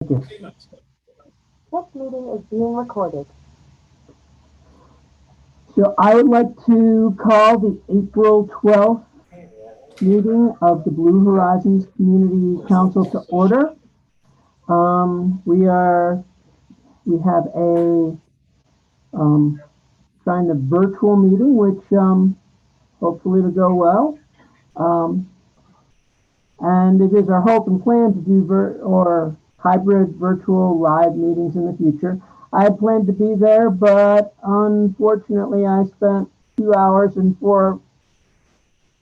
Thank you. This meeting is being recorded. So I would like to call the April 12th meeting of the Blue Horizons Community Council to order. We have a kind of virtual meeting, which hopefully will go well. And it is our hope and plan to do hybrid virtual live meetings in the future. I had planned to be there, but unfortunately I spent 2 hours and 4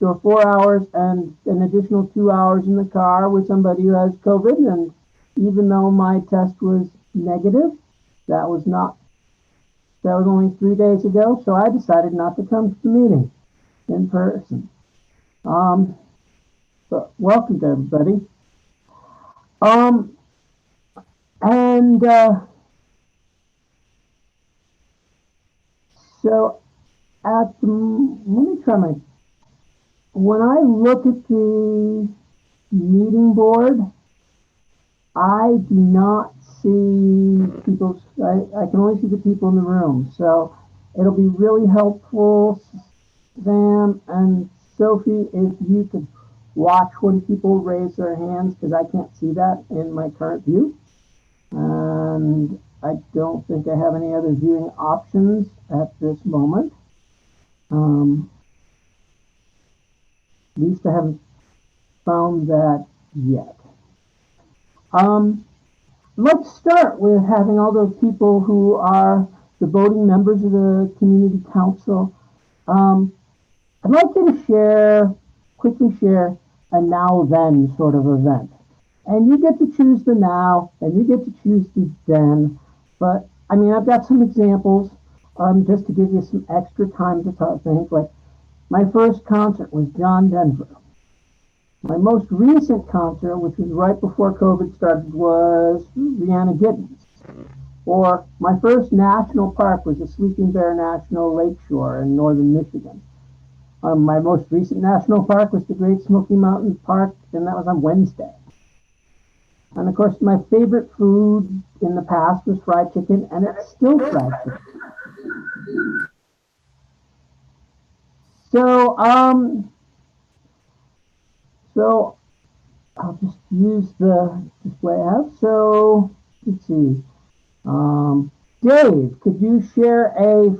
hours and an additional 2 hours in the car with somebody who has COVID. And even though my test was negative, that was only 3 days ago. So I decided not to come to the meeting in person. But welcome to everybody. So let me try when I look at the meeting board, I do not see I can only see the people in the room. So it'll be really helpful, Sam and Sophie, if you could watch when people raise their hands, because I can't see that in my current view. And I don't think I have any other viewing options at this moment. At least I haven't found that yet. Let's start with having all those people who are the voting members of the community council. I'd like you to quickly share a now then sort of event. And you get to choose the now, and you get to choose the then. But I mean, I've got some examples just to give you some extra time to think. Like, my first concert was John Denver. My most recent concert, which was right before COVID started, was Rhiannon Giddens. Or my first national park was the Sleeping Bear National Lakeshore in northern Michigan. My most recent national park was the Great Smoky Mountain Park, and that was on Wednesday. And of course, my favorite food in the past was fried chicken, and it's still fried chicken. So I'll just use the display I have. So let's see. Dave, could you share a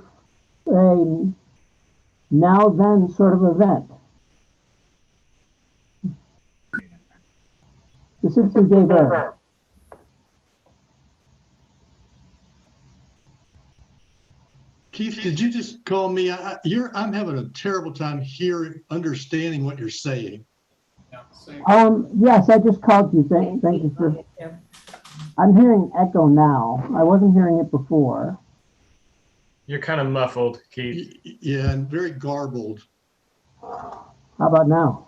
now then sort of event? Specifically, Dave Erb. Keith, did you just call me? I'm having a terrible time understanding what you're saying. Yes, I just called you. Thank you for. I'm hearing echo now. I wasn't hearing it before. You're kind of muffled, Keith. Yeah, and very garbled. How about now?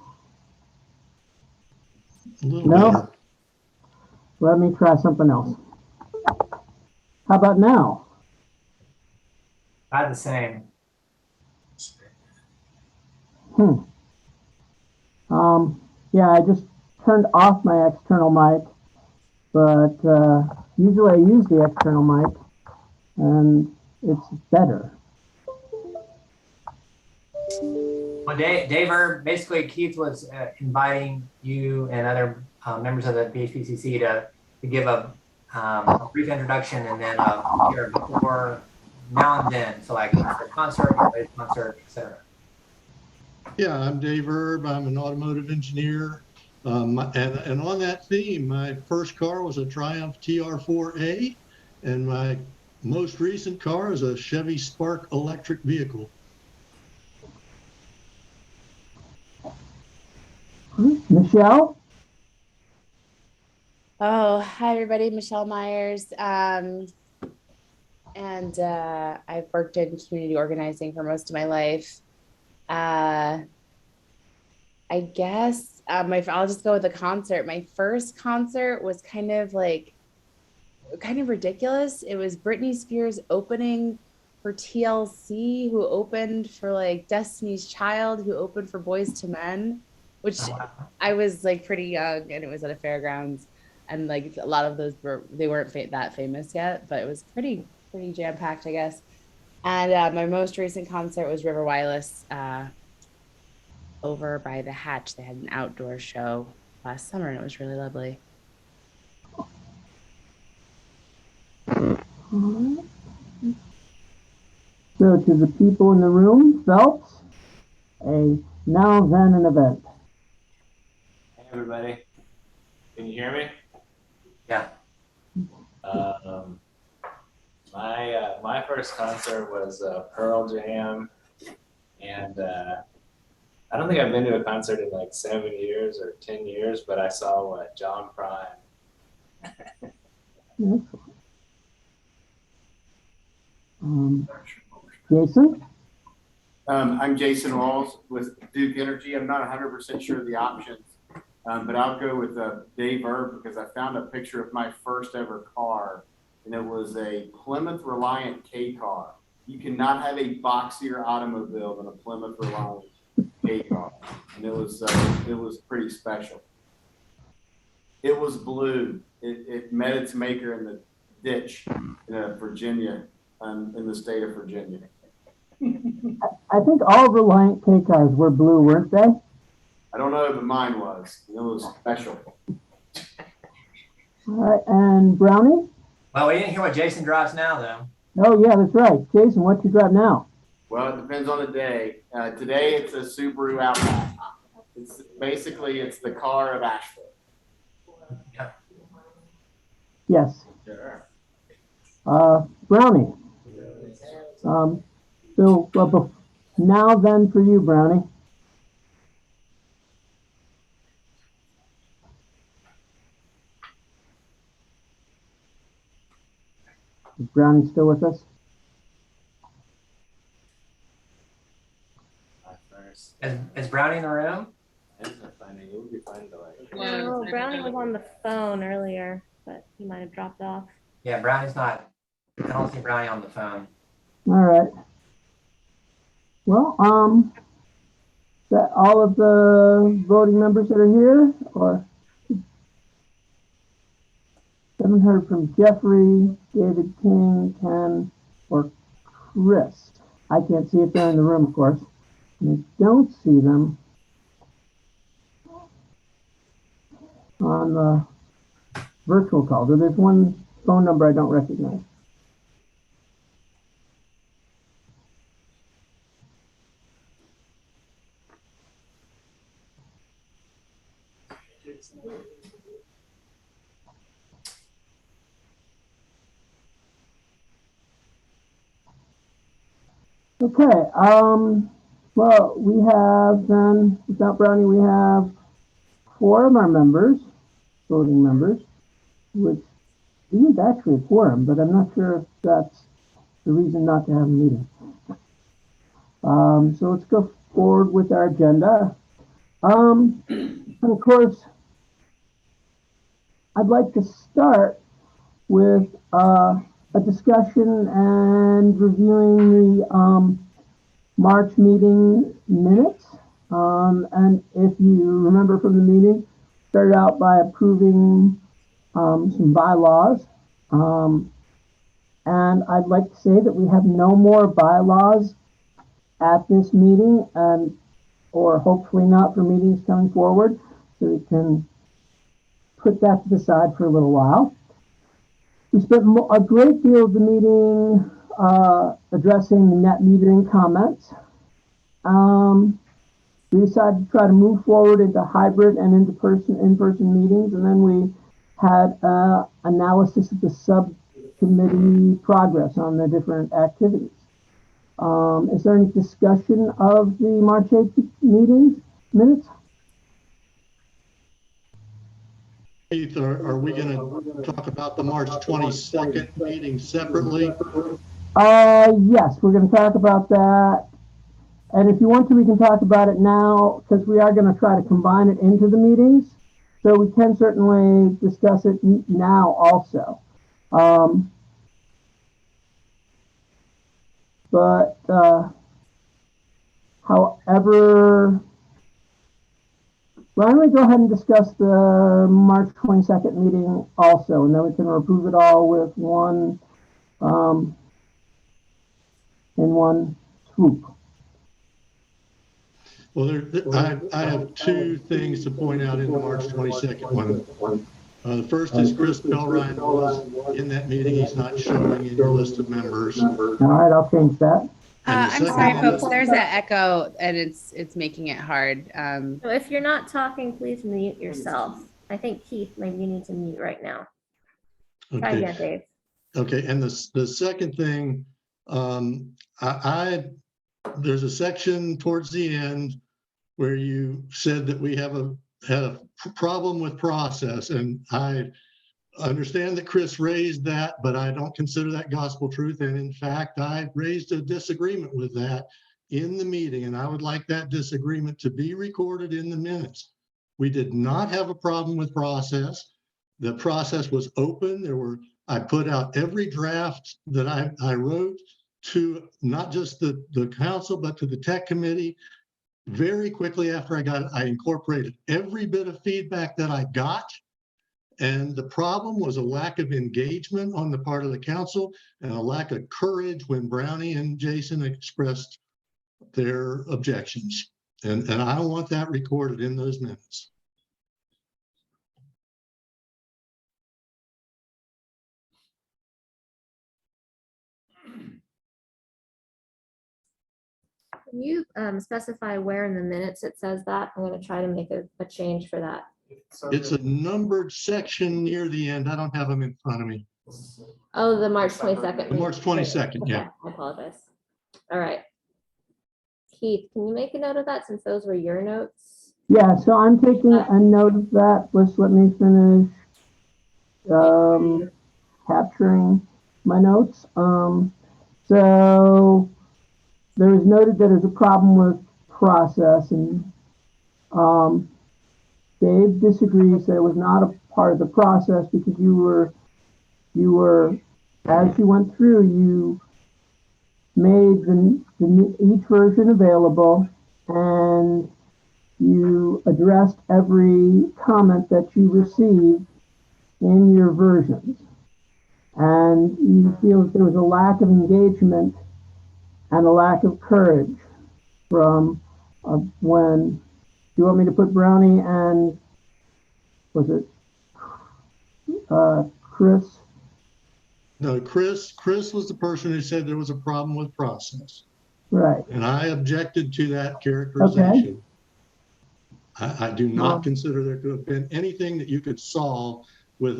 A little better. Let me try something else. How about now? About the same. Yeah, I just turned off my external mic, but usually I use the external mic, and it's better. Well, Dave Erb, basically Keith was inviting you and other members of the BHPCC to give a brief introduction and then here before now and then. So like a concert, etc. Yeah, I'm Dave Erb. I'm an automotive engineer. And on that theme, my first car was a Triumph TR4A, and my most recent car is a Chevy Spark electric vehicle. Michelle? Oh, hi everybody, Michelle Myers. And I've worked in community organizing for most of my life. I guess I'll just go with the concert. My first concert was kind of ridiculous. It was Britney Spears opening for TLC, who opened for like Destiny's Child, who opened for Boyz II Men, which I was like pretty young, and it was at a fairgrounds. and like a lot of those weren't that famous yet, but it was pretty jam packed, I guess. And my most recent concert was River Wireless over by the Hatch. They had an outdoor show last summer, and it was really lovely. Alright. So to the people in the room, Phelps, a now then an event. Hey everybody, can you hear me? Yeah. My first concert was Pearl Jam, and I don't think I've been to a concert in like 7 years or 10 years, but I saw John Prine. Yes. Jason? I'm Jason Walls with Duke Energy. I'm not 100% sure of the options, but I'll go with Dave Erb because I found a picture of my first ever car, and it was a Plymouth Reliant K car. You cannot have a boxier automobile than a Plymouth Reliant K car, and it was pretty special. It was blue. It met its maker in the ditch in Virginia, in the state of Virginia. I think all Reliant K cars were blue, weren't they? I don't know, but mine was. It was special. All right, and Brownie? Well, we didn't hear what Jason drives now, though. Oh yeah, that's right. Jason, what you drive now? Well, it depends on the day. Today it's a Subaru Outback. It's the car of Asheville. Yeah. Yes. Sure. Brownie. So now then for you, Brownie. Is Brownie still with us? My first. Is Brownie in the room? It would be fun to like. No, Brownie was on the phone earlier, but he might have dropped off. Yeah, Brownie's not. I don't see Brownie on the phone. All right. Well, is that all of the voting members that are here, or haven't heard from Jeffrey, David King, Ken, or Chris. I can't see if they're in the room, of course. And I don't see them on the virtual call. There's one phone number I don't recognize. Okay, well, we have then, without Brownie, we have 4 of our members, voting members, which isn't actually a quorum, but I'm not sure if that's the reason not to have a meeting. So let's go forward with our agenda. And of course, I'd like to start with a discussion and reviewing the March meeting minutes. And if you remember from the meeting, started out by approving some bylaws. And I'd like to say that we have no more bylaws at this meeting, or hopefully not for meetings coming forward, so we can put that to the side for a little while. We spent a great deal of the meeting addressing the net metering comments. We decided to try to move forward into hybrid and in-person meetings, and then we had analysis of the subcommittee progress on the different activities. Is there any discussion of the March 8th meetings minutes? Keith, are we going to talk about the March 22nd meeting separately? Yes, we're going to talk about that. And if you want to, we can talk about it now, because we are going to try to combine it into the meetings. So we can certainly discuss it now also. However why don't we go ahead and discuss the March 22nd meeting also, and then we can approve it all with one, in one swoop. Well, I have two things to point out in the March 22nd one. The first is Chris Bellrine was in that meeting. He's not showing in your list of members. All right, I'll change that. And the I'm second sorry, one folks. is- There's an echo, and it's making it hard. So if you're not talking, please mute yourself. I think Keith, maybe you need to mute right now. Try Okay. again, Dave. Okay, and the second thing, there's a section towards the end where you said that we had a problem with process, and I understand that Chris raised that, but I don't consider that gospel truth. And in fact, I raised a disagreement with that in the meeting, and I would like that disagreement to be recorded in the minutes. We did not have a problem with process. The process was open. I put out every draft that I wrote to not just the council, but to the tech committee. Very quickly after I got it, I incorporated every bit of feedback that I got. And the problem was a lack of engagement on the part of the council and a lack of courage when Brownie and Jason expressed their objections. And I want that recorded in those minutes. Can you specify where in the minutes it says that? I'm going to try to make a change for that. It's a numbered section near the end. I don't have them in front of me. Oh, the March 22nd. The March 22nd, Okay, yeah. I apologize. All right. Keith, can you make a note of that since those were your notes? Yeah, so I'm taking a note of that. Let me finish capturing my notes. So there was noted that there's a problem with process, and Dave disagrees that it was not a part of the process because you were, as you went through, you made each version available, and you addressed every comment that you received in your versions. And you feel that there was a lack of engagement and a lack of courage from when, do you want me to put Brownie and, was it Chris? No, Chris was the person who said there was a problem with process. Right. And I objected to that characterization. I do not consider there to have been anything that you could solve with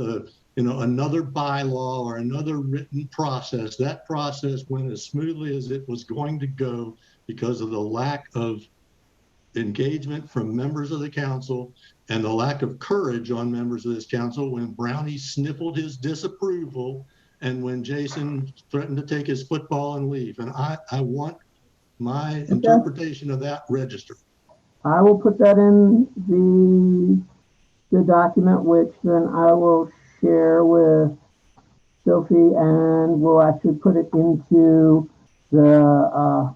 another bylaw or another written process. That process went as smoothly as it was going to go because of the lack of engagement from members of the council and the lack of courage on members of this council when Brownie sniffled his disapproval and when Jason threatened to take his football and leave. And I want my interpretation of that registered. I will put that in the document, which then I will share with Sophie, and we'll actually put it into the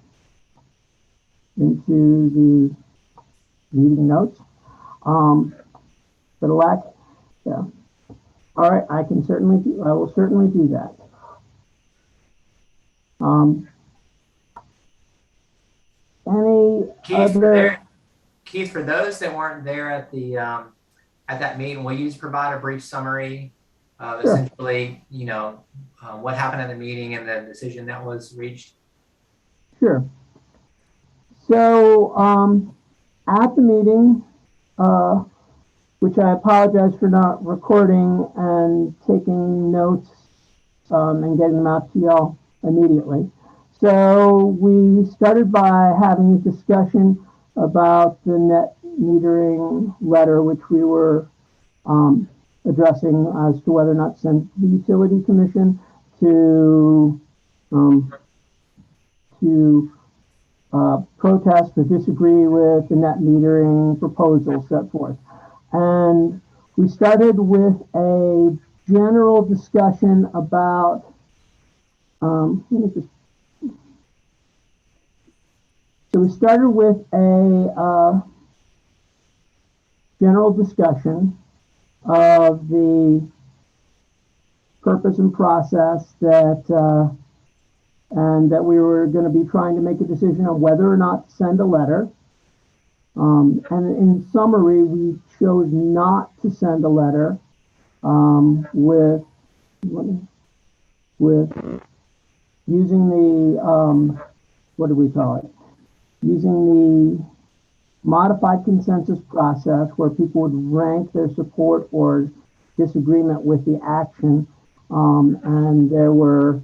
meeting notes. For the lack, yeah. All right, I will certainly do that. Any other? Keith, for those that weren't there at that meeting, will you just provide a brief summary of essentially, what happened at the meeting and the decision that was reached? Sure. So at the meeting, which I apologize for not recording and taking notes and getting them out to y'all immediately. So we started by having a discussion about the net metering letter, which we were addressing as to whether or not to send the utility commission to protest or disagree with the net metering proposal set forth. And we started with a general discussion about, so we started with a general discussion of the purpose and process and that we were going to be trying to make a decision on whether or not to send a letter. And in summary, we chose not to send a letter with using the what do we call it? Using the modified consensus process, where people would rank their support or disagreement with the action. And there was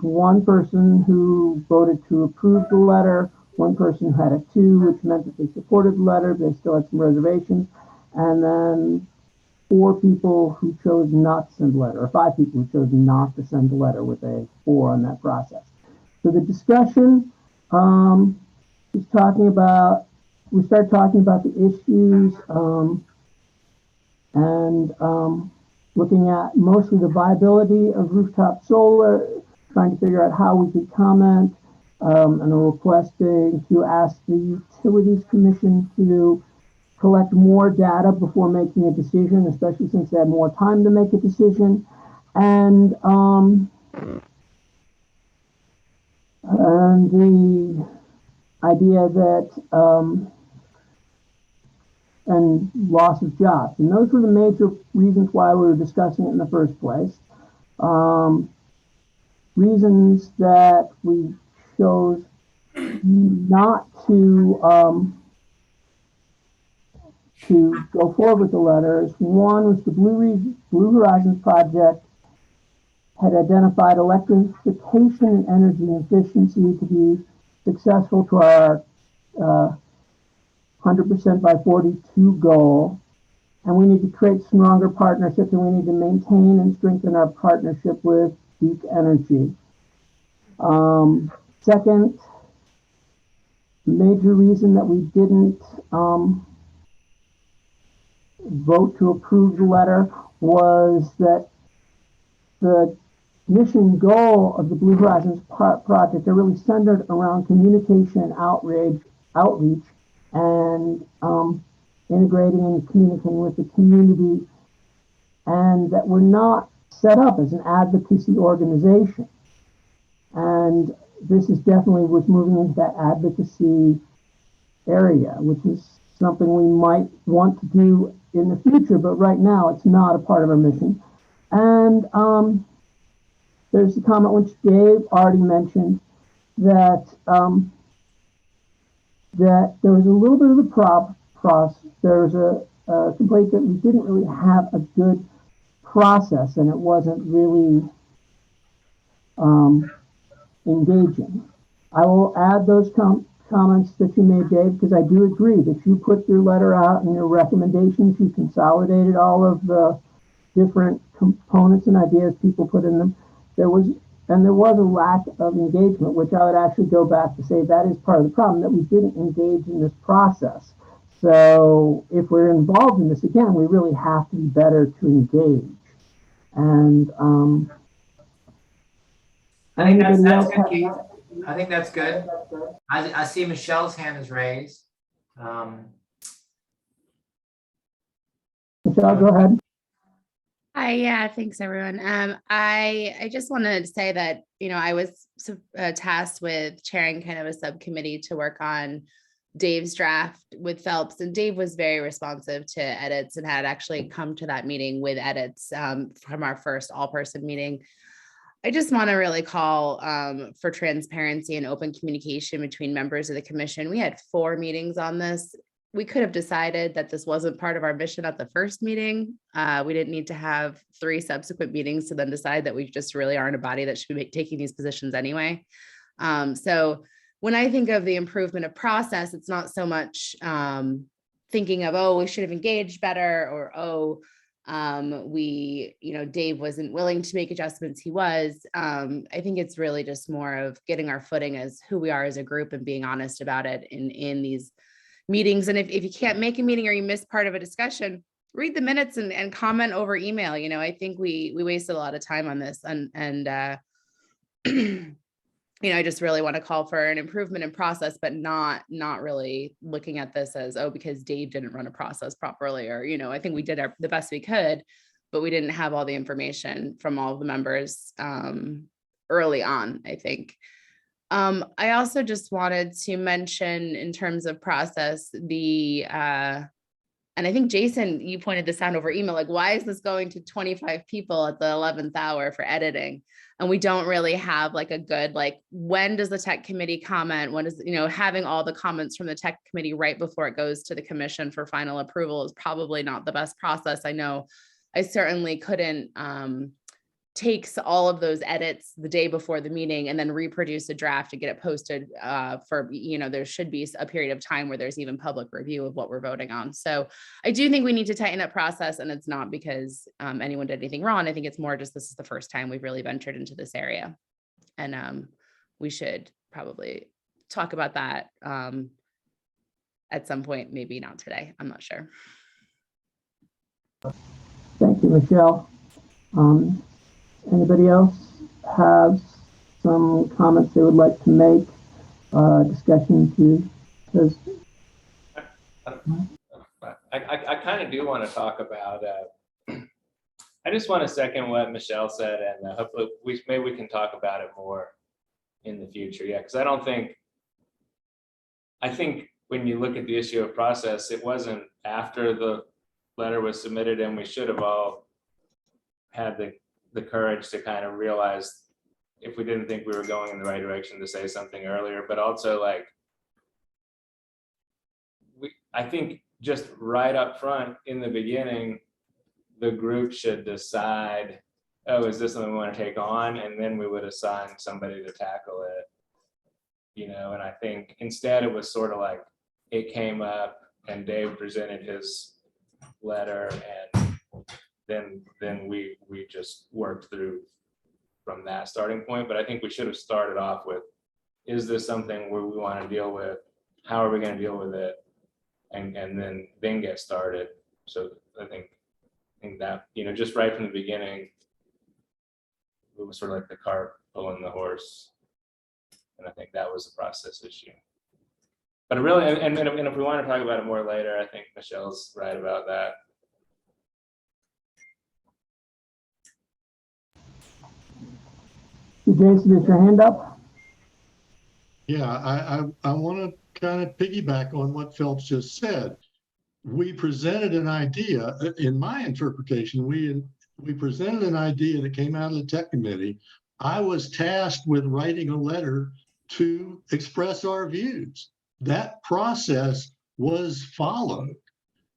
one person who voted to approve the letter, one person who had a 2, which meant that they supported the letter, but they still had some reservations, and then 4 people who chose not to send the letter, or 5 people who chose not to send the letter, with a 4 on that process. So the discussion is talking about, we started talking about the issues and looking at mostly the viability of rooftop solar, trying to figure out how we could comment, and are requesting to ask the Utilities Commission to collect more data before making a decision, especially since they had more time to make a decision. And the idea that and loss of jobs. And those were the major reasons why we were discussing it in the first place. Reasons that we chose not to go forward with the letters. One was the Blue Horizons project had identified electrification and energy efficiency to be successful to our 100% by 42 goal. And we need to create stronger partnerships, and we need to maintain and strengthen our partnership with Duke Energy. Second major reason that we didn't vote to approve the letter was that the mission goal of the Blue Horizons project are really centered around communication and outreach, and integrating and communicating with the community, and that we're not set up as an advocacy organization. And this is definitely was moving into that advocacy area, which is something we might want to do in the future, but right now it's not a part of our mission. And there's a comment which Dave already mentioned, that that there was a little bit of a there was a complaint that we didn't really have a good process, and it wasn't really engaging. I will add those comments that you made, Dave, because I do agree that you put your letter out and your recommendations, you consolidated all of the different components and ideas people put in them. There was a lack of engagement, which I would actually go back to say that is part of the problem, that we didn't engage in this process. So if we're involved in this again, we really have to be better to engage. And I think that's good, Keith. I think that's good. I see Michelle's hand is raised. Michelle, go ahead. Hi, yeah, thanks everyone. I just wanted to say that, I was tasked with chairing kind of a subcommittee to work on Dave's draft with Phelps, and Dave was very responsive to edits and had actually come to that meeting with edits from our first all-person meeting. I just want to really call for transparency and open communication between members of the commission. We had 4 meetings on this. We could have decided that this wasn't part of our mission at the first meeting. We didn't need to have 3 subsequent meetings to then decide that we just really aren't a body that should be taking these positions anyway. So when I think of the improvement of process, it's not so much thinking of, oh, we should have engaged better, or, Dave wasn't willing to make adjustments. He was. I think it's really just more of getting our footing as who we are as a group and being honest about it in these meetings. And if you can't make a meeting or you miss part of a discussion, read the minutes and comment over email. I think we wasted a lot of time on this, and I just really want to call for an improvement in process, but not really looking at this as, oh, because Dave didn't run a process properly, or, I think we did the best we could, but we didn't have all the information from all of the members early on, I think. I also just wanted to mention in terms of process, and I think Jason, you pointed this out over email, like, why is this going to 25 people at the 11th hour for editing? And we don't really have like a good, like, when does the tech committee comment? When is, having all the comments from the tech committee right before it goes to the commission for final approval is probably not the best process. I know I certainly couldn't takes all of those edits the day before the meeting and then reproduce a draft to get it posted for, there should be a period of time where there's even public review of what we're voting on. So I do think we need to tighten up process, and it's not because anyone did anything wrong. I think it's more just this is the first time we've really ventured into this area. And we should probably talk about that at some point, maybe not today. I'm not sure. Thank you, Michelle. Anybody else have some comments they would like to make, discussion to? I kind of do want to talk about, I just want to second what Michelle said, and hopefully maybe we can talk about it more in the future. Yeah, because I think when you look at the issue of process, it wasn't after the letter was submitted, and we should have all had the courage to kind of realize if we didn't think we were going in the right direction to say something earlier, but also like, I think just right up front in the beginning, the group should decide, oh, is this something we want to take on? And then we would assign somebody to tackle it, and I think instead it was sort of like, it came up and Dave presented his letter, and then we just worked through from that starting point. But I think we should have started off with, is this something where we want to deal with? How are we going to deal with it? And then get started. So I think that, just right from the beginning, it was sort of like the cart pulling the horse. And I think that was a process issue. But really, and if we want to talk about it more later, I think Michelle's right about that. Jason, is your hand up? Yeah, I want to kind of piggyback on what Phelps just said. We presented an idea, in my interpretation, we presented an idea that came out of the tech committee. I was tasked with writing a letter to express our views. That process was followed,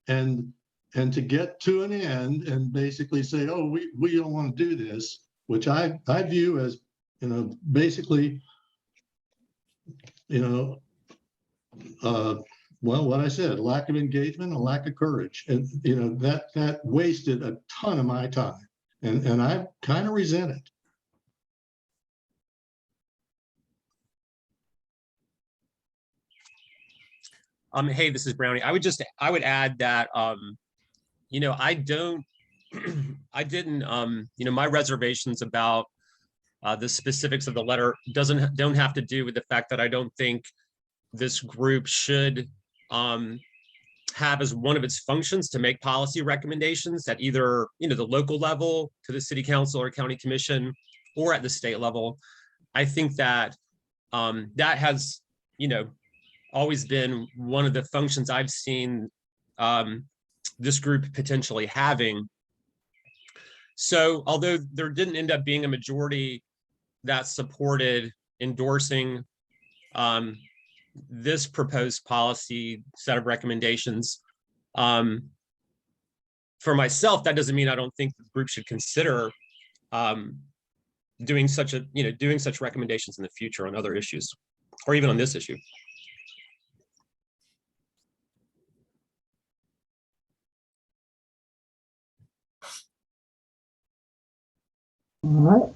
and to get to an end and basically say, oh, we don't want to do this, which I view as, basically, well, what I said, lack of engagement, a lack of courage. And, that wasted a ton of my time. And I kind of resent it. Hey, this is Brownie. I would add that, I don't, I didn't, my reservations about the specifics of the letter don't have to do with the fact that I don't think this group should have as one of its functions to make policy recommendations at either, the local level to the city council or county commission, or at the state level. I think that that has, always been one of the functions I've seen this group potentially having. So although there didn't end up being a majority that supported endorsing this proposed policy set of recommendations, for myself, that doesn't mean I don't think the group should consider doing such recommendations in the future on other issues, or even on this issue. All right.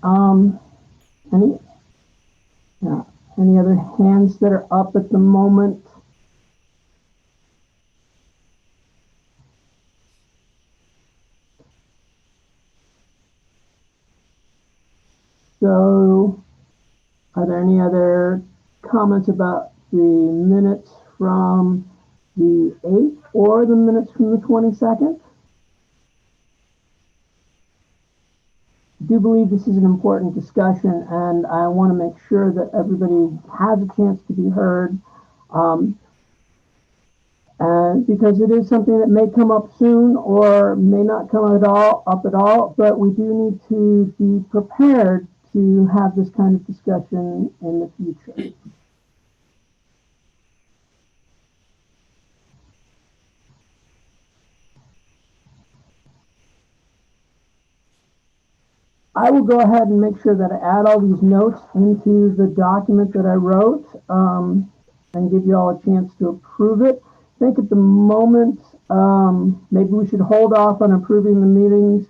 Any other hands that are up at the moment? So I Are there any other comments about the minutes from the 8th or the minutes from the 22nd? I do believe this is an important discussion, and I want to make sure that everybody has a chance to be heard. And because it is something that may come up soon or may not come up at all, but we do need to be prepared to have this kind of discussion in the future. I will go ahead and make sure that I add all these notes into the document that I wrote and give you all a chance to approve it. I think at the moment, maybe we should hold off on approving the minutes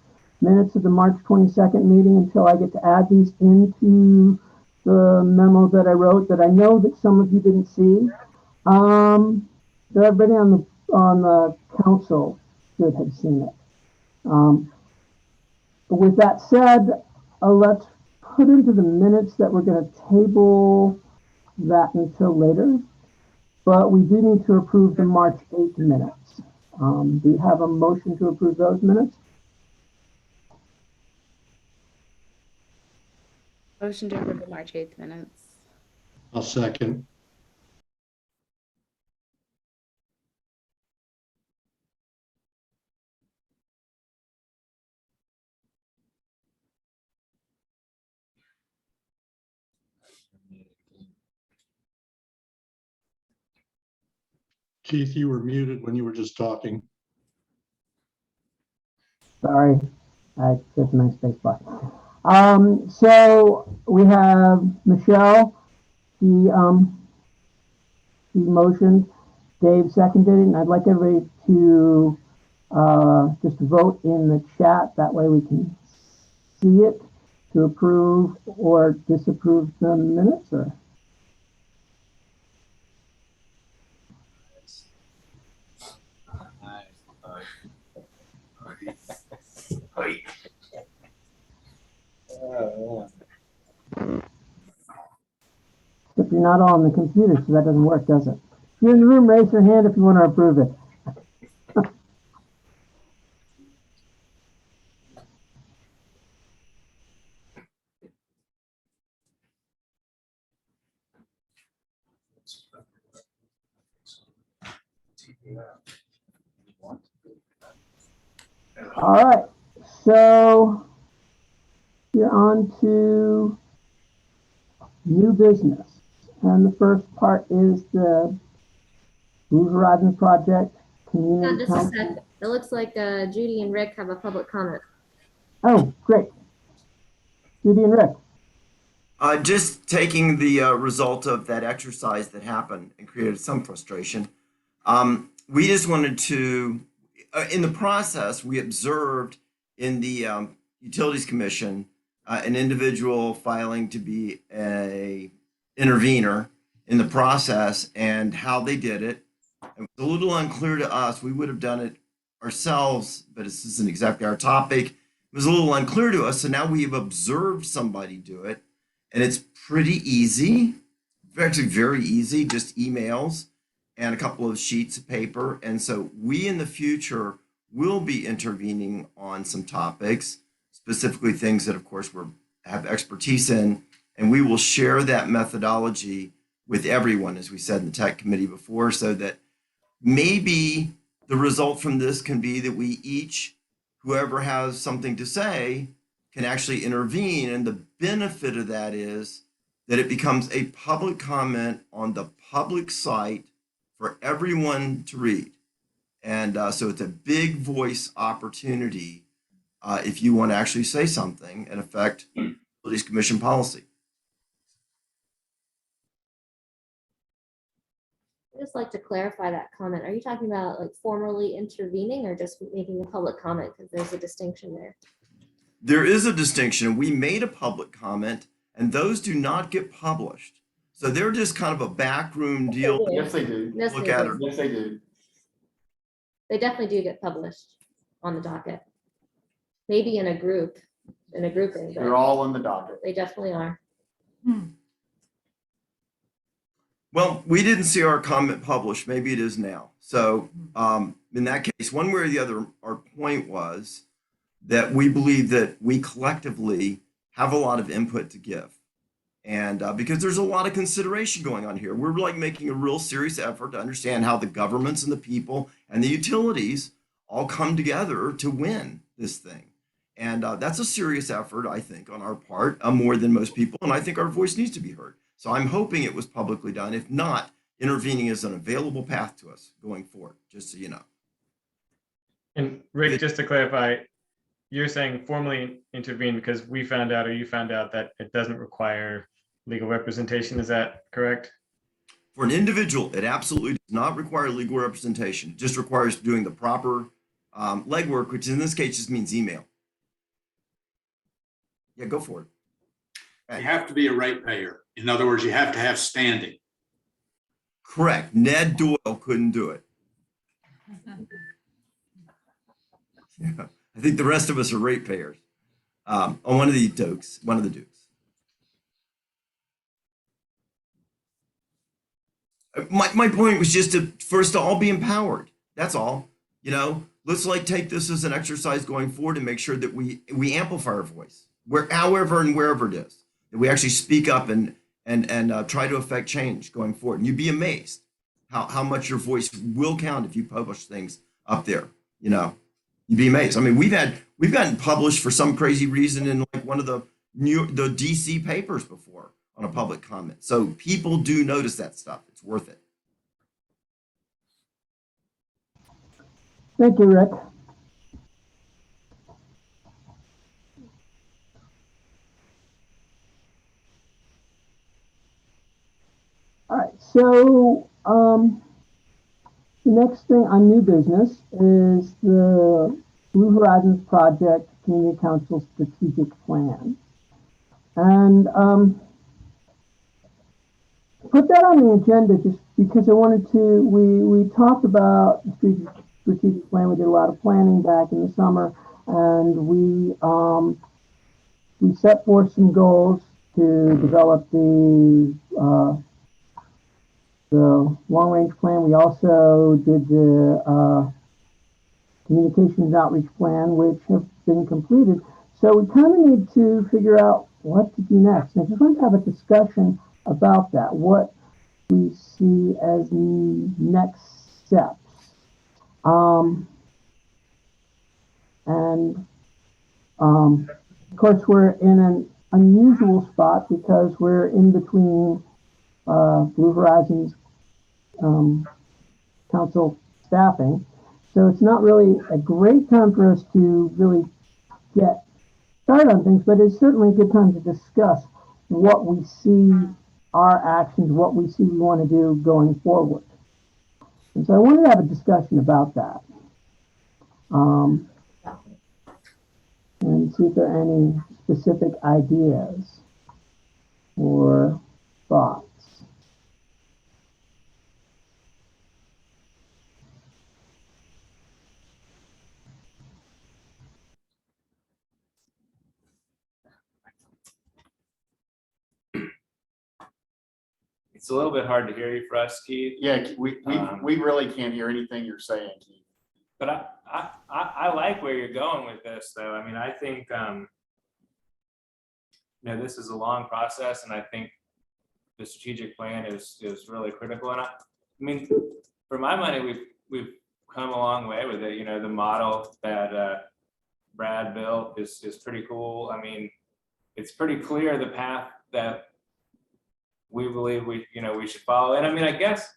of the March 22nd meeting until I get to add these into the memo that I wrote that I know that some of you didn't see. Everybody on the council should have seen it. With that said, let's put into the minutes that we're going to table that until later. But we do need to approve the March 8th minutes. Do you have a motion to approve those minutes? Motion to approve the March 8th minutes. I'll second. Keith, you were muted when you were just talking. Sorry, I hit my space bar. So we have Michelle, she motioned, Dave seconded it, and I'd like everybody to just vote in the chat. That way we can see it to approve or disapprove the minutes. Or if you're not on the computer, so that doesn't work, does it? If you're in the room, raise your hand if you want to approve it. All right, so you're on to new business. And the first part is the Blue Horizon Project Community Just a Council. sec. It looks like Judy and Rick have a public comment. Oh, great. Judy and Rick. Just taking the result of that exercise that happened and created some frustration. We just wanted to, in the process, we observed in the Utilities Commission an individual filing to be a intervener in the process, and how they did it. It was a little unclear to us. We would have done it ourselves, but this isn't exactly our topic. It was a little unclear to us, so now we've observed somebody do it, and it's pretty easy, actually very easy, just emails and a couple of sheets of paper. And so we in the future will be intervening on some topics, specifically things that of course we have expertise in, and we will share that methodology with everyone, as we said in the tech committee before, so that maybe the result from this can be that we each, whoever has something to say, can actually intervene. And the benefit of that is that it becomes a public comment on the public site for everyone to read. And so it's a big voice opportunity if you want to actually say something and affect Utilities Commission policy. I'd just like to clarify that comment. Are you talking about like formally intervening or just making a public comment? Because there's a distinction there. There is a distinction. We made a public comment, and those do not get published. So they're just kind of a backroom deal. Yes, they do. Yes, Look they at do. her. Yes, they do. They definitely do get published on the docket. Maybe in a grouping, They're but all in the docket. they definitely are. Well, we didn't see our comment published. Maybe it is now. So in that case, one way or the other, our point was that we believe that we collectively have a lot of input to give. And because there's a lot of consideration going on here, we're like making a real serious effort to understand how the governments and the people and the utilities all come together to win this thing. And that's a serious effort, I think, on our part, more than most people. And I think our voice needs to be heard. So I'm hoping it was publicly done. If not, intervening is an available path to us going forward, just so you know. And Rick, just to clarify, you're saying formally intervene because we found out, or you found out, that it doesn't require legal representation. Is that correct? For an individual, it absolutely does not require legal representation. It just requires doing the proper legwork, which in this case just means email. Yeah, go for it. You have to be a ratepayer. In other words, you have to have standing. Correct. Ned Doyle couldn't do it. Yeah. I think the rest of us are ratepayers. On one of the dukes. My point was just for us to all be empowered. That's all. You know, let's like take this as an exercise going forward and make sure that we amplify our voice, however and wherever it is, that we actually speak up and try to affect change going forward. And you'd be amazed how much your voice will count if you publish things up there. You know, you'd be amazed. I mean, we've gotten published for some crazy reason in like one of the DC papers before on a public comment. So people do notice that stuff. It's worth it. Thank you, Rick. All right, so the next thing on new business is the Blue Horizons Project Community Council Strategic Plan. And put that on the agenda just because I wanted to, we talked about the strategic plan. We did a lot of planning back in the summer, and we set forth some goals to develop the long-range plan. We also did the communications outreach plan, which have been completed. So we kind of need to figure out what to do next. And I just want to have a discussion about that, what we see as next steps. Of course, we're in an unusual spot because we're in between Blue Horizons Council staffing. So it's not really a great time for us to really get started on things, but it's certainly a good time to discuss what we see, our actions, what we see we want to do going forward. And so I wanted to have a discussion about that. And see if there are any specific ideas or thoughts. It's a little bit hard to hear you for us, Keith. Yeah, we really can't hear anything you're saying, Keith. But I like where you're going with this, though. I mean, I think this is a long process, and I think the strategic plan is really critical. And I mean, for my money, we've come a long way with it. You know, the model that Brad built is pretty cool. I mean, it's pretty clear the path that we believe we should follow. And I mean, I guess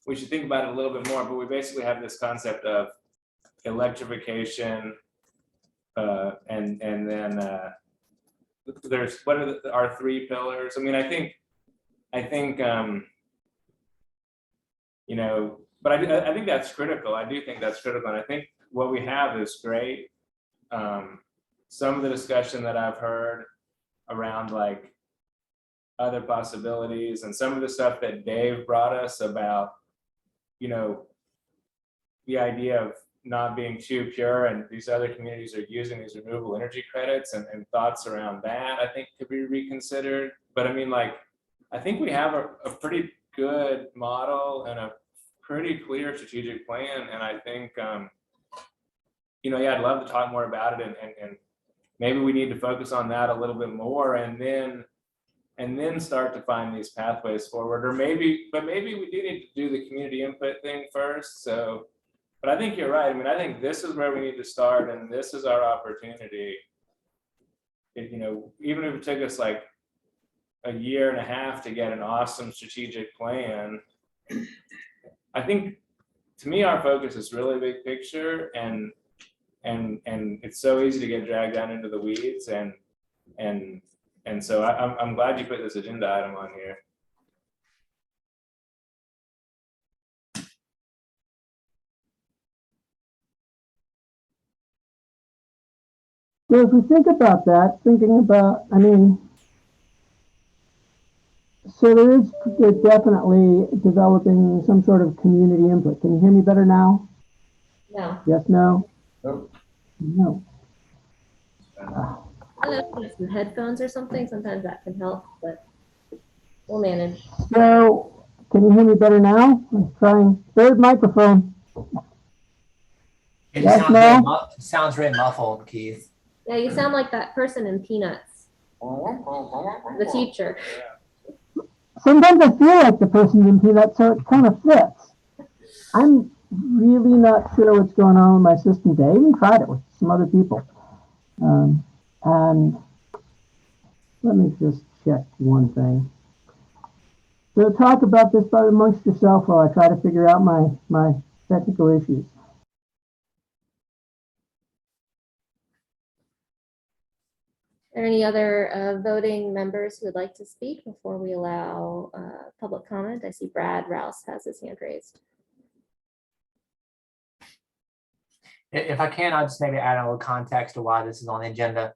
we should think about it a little bit more. But we basically have this concept of electrification, and then there's what are our three pillars. I mean, I think but I think that's critical. I do think that's critical, and I think what we have is great. Some of the discussion that I've heard around like other possibilities, and some of the stuff that Dave brought us about, the idea of not being too pure, and these other communities are using these renewable energy credits, and thoughts around that, I think could be reconsidered. But I mean, like, I think we have a pretty good model and a pretty clear strategic plan. And I think, yeah, I'd love to talk more about it, and maybe we need to focus on that a little bit more, and then start to find these pathways forward. Or maybe we do need to do the community input thing first. So, but I think you're right. I mean, I think this is where we need to start, and this is our opportunity. Even if it took us like a year and a half to get an awesome strategic plan, I think, to me, our focus is really big picture, and it's so easy to get dragged down into the weeds, and so I'm glad you put this agenda item on here. So if we think about that, so there's definitely developing some sort of community input. Can you hear me better now? No. Yes, no? Nope. No. I don't know if you have some headphones or something. Sometimes that can help, but we'll manage. So, can you hear me better now? I'm trying. Third microphone. It Yes, sounds really muffled, Keith. Yeah, you sound like that person in Peanuts, the teacher. Sometimes I feel like the person in Peanuts, so it kind of fits. I'm really not sure what's going on with my system today. I even tried it with some other people. And let me just check one thing. So talk about this amongst yourself while I try to figure out my technical issues. Are there any other voting members who would like to speak before we allow public comment? I see Brad Rouse has his hand raised. If I can, I'll just maybe add a little context to why this is on the agenda.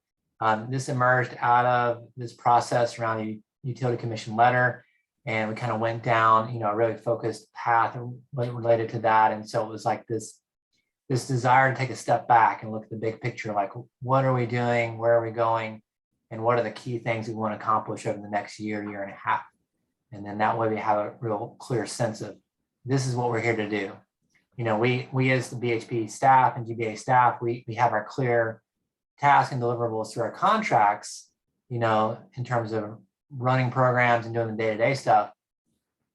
This emerged out of this process around the Utility Commission letter, and we kind of went down, a really focused path related to that. And so it was like this desire to take a step back and look at the big picture, like what are we doing, where are we going, and what are the key things we want to accomplish over the next year and a half. And then that way we have a real clear sense of this is what we're here to do. We as the BHP staff and GBA staff, we have our clear tasks and deliverables through our contracts, in terms of running programs and doing the day-to-day stuff.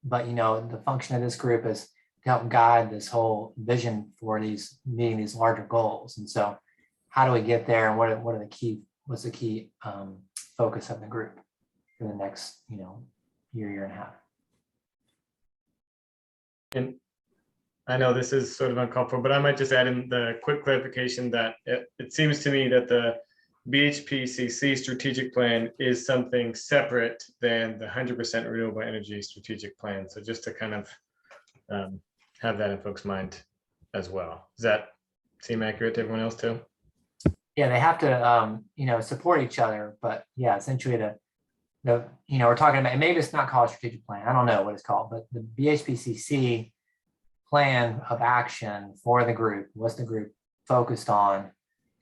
But, the function of this group is to help guide this whole vision for meeting these larger goals. And so how do we get there, and what's the key focus of the group for the next, year and a half? And I know this is sort of uncalled for, but I might just add in the quick clarification that it seems to me that the BHPCC strategic plan is something separate than the 100% renewable energy strategic plan. So just to kind of have that in folks' mind as well. Does that seem accurate to everyone else too? Yeah, they have to, support each other, but yeah, essentially we're talking about, and maybe it's not called a strategic plan. I don't know what it's called, but the BHPCC plan of action for the group, what's the group focused on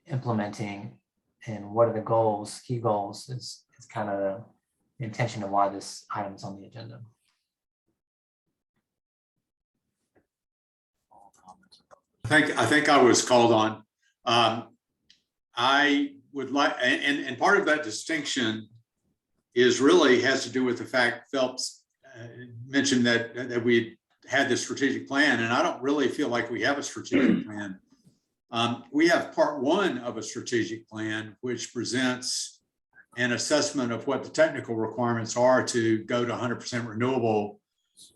implementing, and what are the goals, key goals, is kind of the intention of why this item is on the agenda. I think I was called on. I would like, and part of that distinction has to do with the fact Phelps mentioned that we had this strategic plan, and I don't really feel like we have a strategic plan. We have part one of a strategic plan, which presents an assessment of what the technical requirements are to go to 100% renewable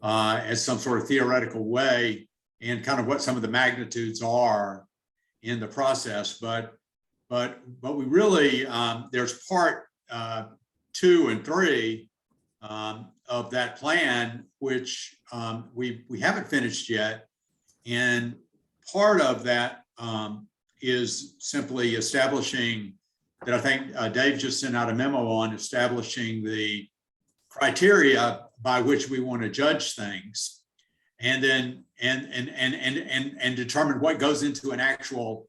as some sort of theoretical way, and kind of what some of the magnitudes are in the process. But we really, there's part 2 and 3 of that plan, which we haven't finished yet. And part of that is simply establishing, that I think Dave just sent out a memo on, establishing the criteria by which we want to judge things, and then and determine what goes into an actual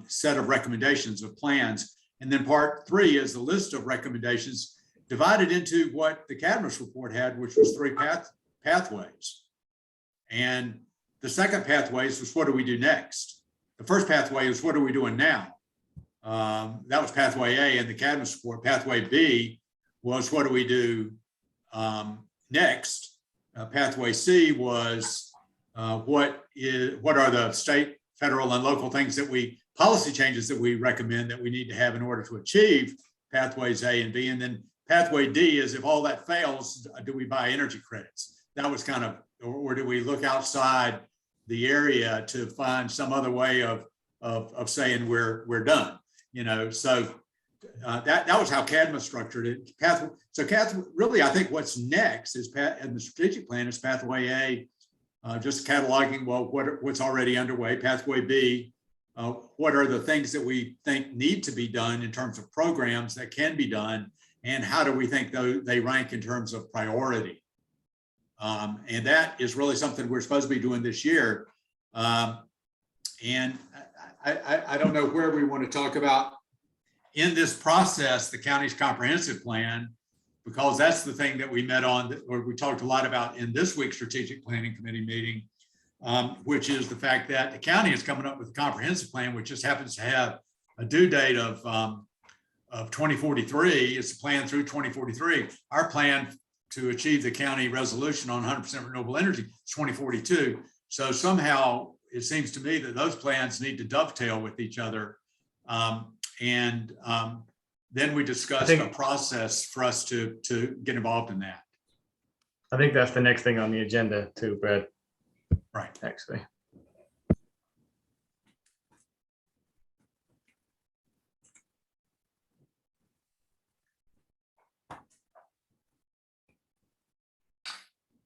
set of recommendations of plans. And then part 3 is the list of recommendations divided into what the Cadmus report had, which was pathways. And the second pathways was, what do we do next? The first pathway was, what are we doing now? That was pathway A and the academy support. Pathway B was, what do we do next? Pathway C was, what are the state, federal, and local things that policy changes that we recommend that we need to have in order to achieve pathways A and B. And then pathway D is, if all that fails, do we buy energy credits? That was kind of, or do we look outside the area to find some other way of saying we're done? You know, so that was how CADMA structured it. Really, I think what's next is in the strategic plan is pathway A, just cataloging, well, what's already underway. Pathway B, what are the things that we think need to be done in terms of programs that can be done, and how do we think they rank in terms of priority? And that is really something we're supposed to be doing this year. And I don't know where we want to talk about in this process, the county's comprehensive plan, because that's the thing that we met on, or we talked a lot about in this week's strategic planning committee meeting, which is the fact that the county is coming up with a comprehensive plan, which just happens to have a due date of 2043. It's a plan through 2043. Our plan to achieve the county resolution on 100% renewable energy is 2042. So somehow it seems to me that those plans need to dovetail with each other. Then we discussed a process for us to get involved in that. I think that's the next thing on the agenda too, Brad. Right. Actually.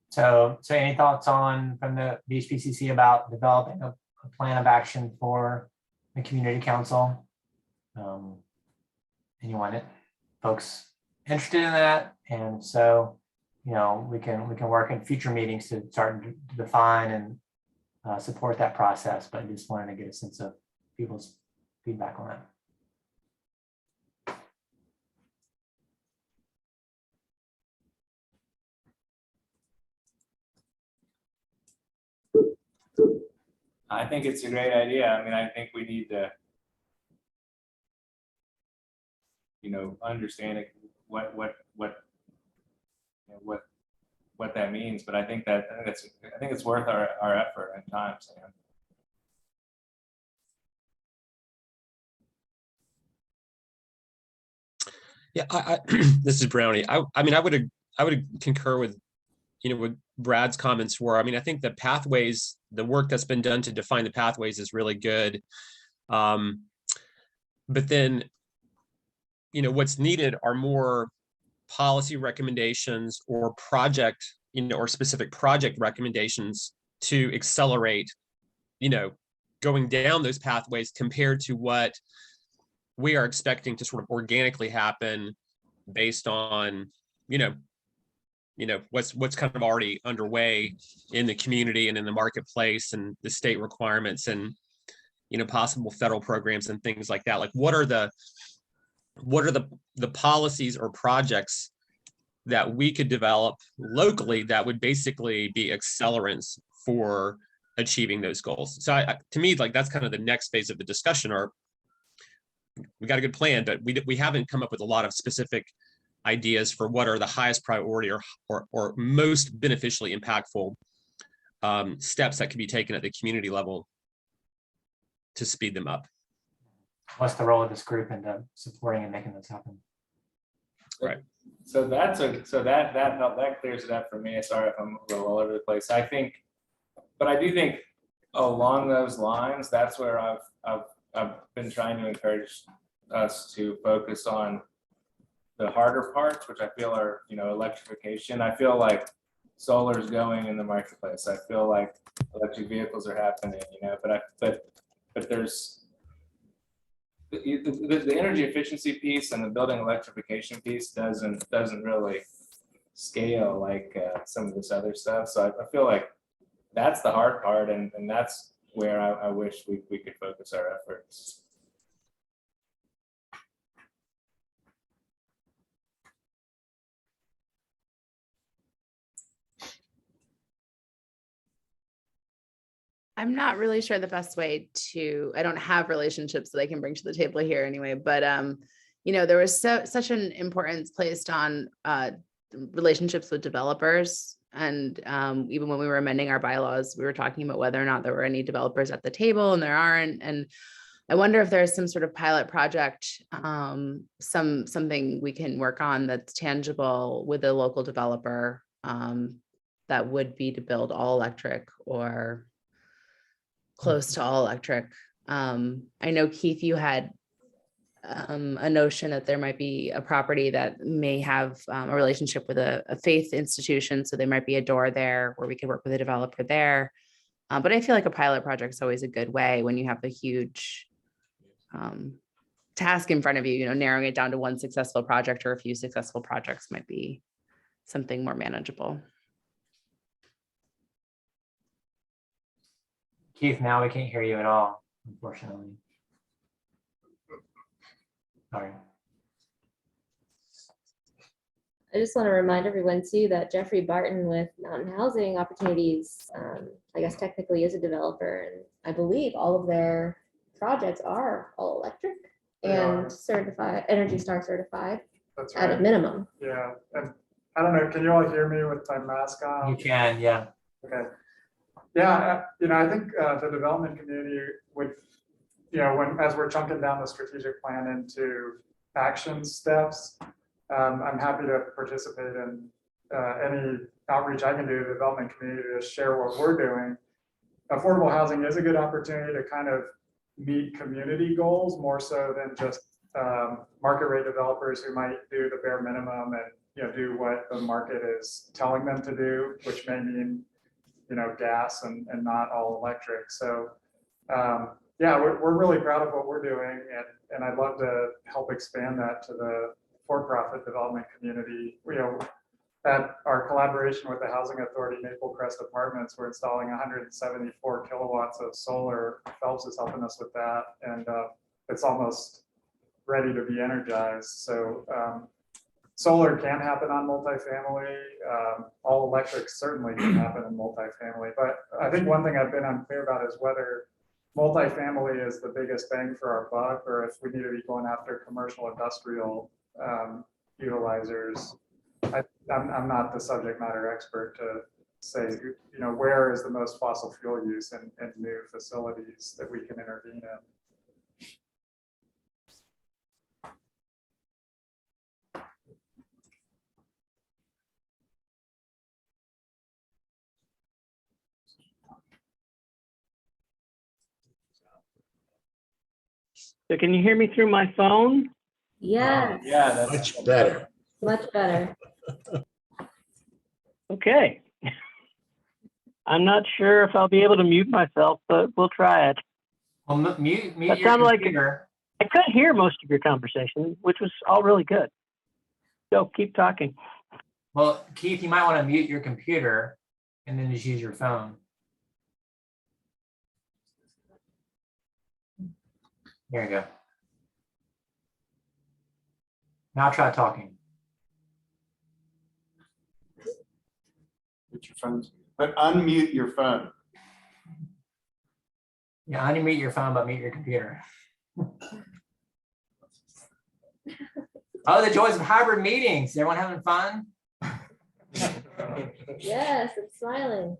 So any thoughts from the BHPCC about developing a plan of action for the community council? Anyone, folks interested in that? And so, you know, we can work in future meetings to start to define and support that process, but I just wanted to get a sense of people's feedback on that. I think it's a great idea. I mean, I think we need to, you know, understand what that means. But I think it's worth our effort and time, Sam. Yeah, this is Brownie. I mean, I would concur with, you know, what Brad's comments were. I mean, I think the pathways, the work that's been done to define the pathways is really good. But then, you know, what's needed are more policy recommendations or project, you know, or specific project recommendations to accelerate, you know, going down those pathways compared to what we are expecting to sort of organically happen based on, you know, what's kind of already underway in the community and in the marketplace and the state requirements and, you know, possible federal programs and things like that. Like, what are the policies or projects that we could develop locally that would basically be accelerants for achieving those goals? So to me, like, that's kind of the next phase of the discussion. Or we got a good plan, but we haven't come up with a lot of specific ideas for what are the highest priority or most beneficially impactful steps that can be taken at the community level to speed them up. What's the role of this group in supporting and making this happen? Right. So that clears it up for me. Sorry if I'm a little all over the place. I do think along those lines, that's where I've been trying to encourage us to focus on the harder parts, which I feel are, you know, electrification. I feel like solar is going in the marketplace. I feel like electric vehicles are happening, you know, but there's the energy efficiency piece and the building electrification piece doesn't really scale like some of this other stuff. So I feel like that's the hard part, and that's where I wish we could focus our efforts. I'm not really sure the best way to, I don't have relationships that I can bring to the table here anyway, but there was such an importance placed on relationships with developers. And even when we were amending our bylaws, we were talking about whether or not there were any developers at the table, and there aren't. And I wonder if there's some sort of pilot project, something we can work on that's tangible with a local developer, that would be to build all electric or close to all electric. I know, Keith, you had a notion that there might be a property that may have a relationship with a faith institution. So there might be a door there where we could work with a developer there. But I feel like a pilot project is always a good way when you have a huge task in front of you, narrowing it down to one successful project or a few successful projects might be something more manageable. Keith, now we can't hear you at all, unfortunately. Sorry. I just want to remind everyone too that Jeffrey Barton with Mountain Housing Opportunities, I guess technically is a developer, and I believe all of their projects are all electric and certified, Energy Star certified. That's at right. a minimum. Yeah, and I don't know, can you all hear me with my mask on? You can, yeah. Okay. Yeah, I think the development community would, as we're chunking down the strategic plan into action steps, I'm happy to participate in any outreach I can do to the development community to share what we're doing. Affordable housing is a good opportunity to kind of meet community goals more so than just market rate developers who might do the bare minimum and do what the market is telling them to do, which may mean gas and not all electric. So yeah, we're really proud of what we're doing, and I'd love to help expand that to the for-profit development community. At our collaboration with the Housing Authority Maple Crest Apartments, we're installing 174 kilowatts of solar. Phelps is helping us with that, and it's almost ready to be energized. So solar can happen on multifamily. All electric certainly can happen in multifamily. But I think one thing I've been unclear about is whether multifamily is the biggest bang for our buck, or if we need to be going after commercial industrial utilizers. I'm not the subject matter expert to say, where is the most fossil fuel use in new facilities that we can intervene in. So can you hear me through my phone? Yes. Yeah, that's Much better. Much better. Okay. I'm not sure if I'll be able to mute myself, but we'll try it. Well, mute That your sounded like computer. I couldn't hear most of your conversation, which was all really good. So keep talking. Well, Keith, you might want to mute your computer and then just use your phone. There you go. Now try talking. Put your phones, but unmute your phone. Yeah, unmute your phone, but mute your computer. Oh, the joys of hybrid meetings. Everyone having fun? Yes, it's smiling.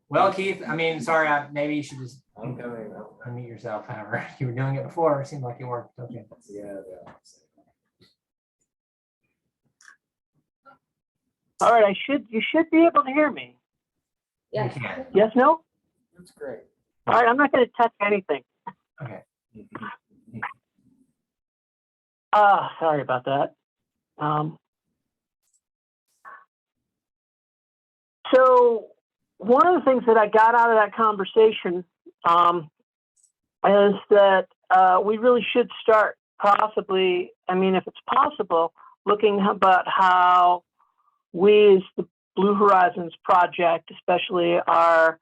Well, Keith, sorry, maybe you should just unmute yourself. However, you were doing it before. It seemed like it worked. Okay. yeah. All right, you should be able to hear me. Yes. You can. Yes, no? That's great. All right, I'm not going to touch anything. Okay. Sorry about that. So one of the things that I got out of that conversation is that we really should start possibly, if it's possible, looking about how we as the Blue Horizons project, especially our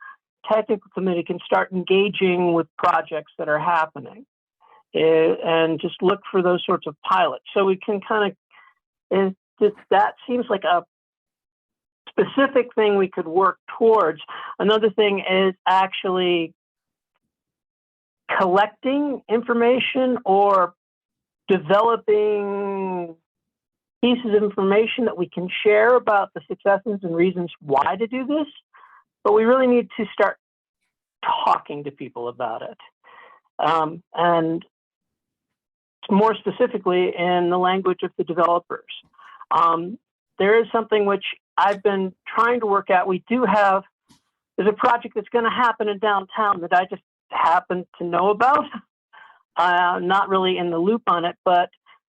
technical committee, can start engaging with projects that are happening and just look for those sorts of pilots. So we can that seems like a specific thing we could work towards. Another thing is actually collecting information or developing pieces of information that we can share about the successes and reasons why to do this. But we really need to start talking to people about it. And more specifically in the language of the developers. There is something which I've been trying to work out. There's a project that's going to happen in downtown that I just happen to know about. Not really in the loop on it, but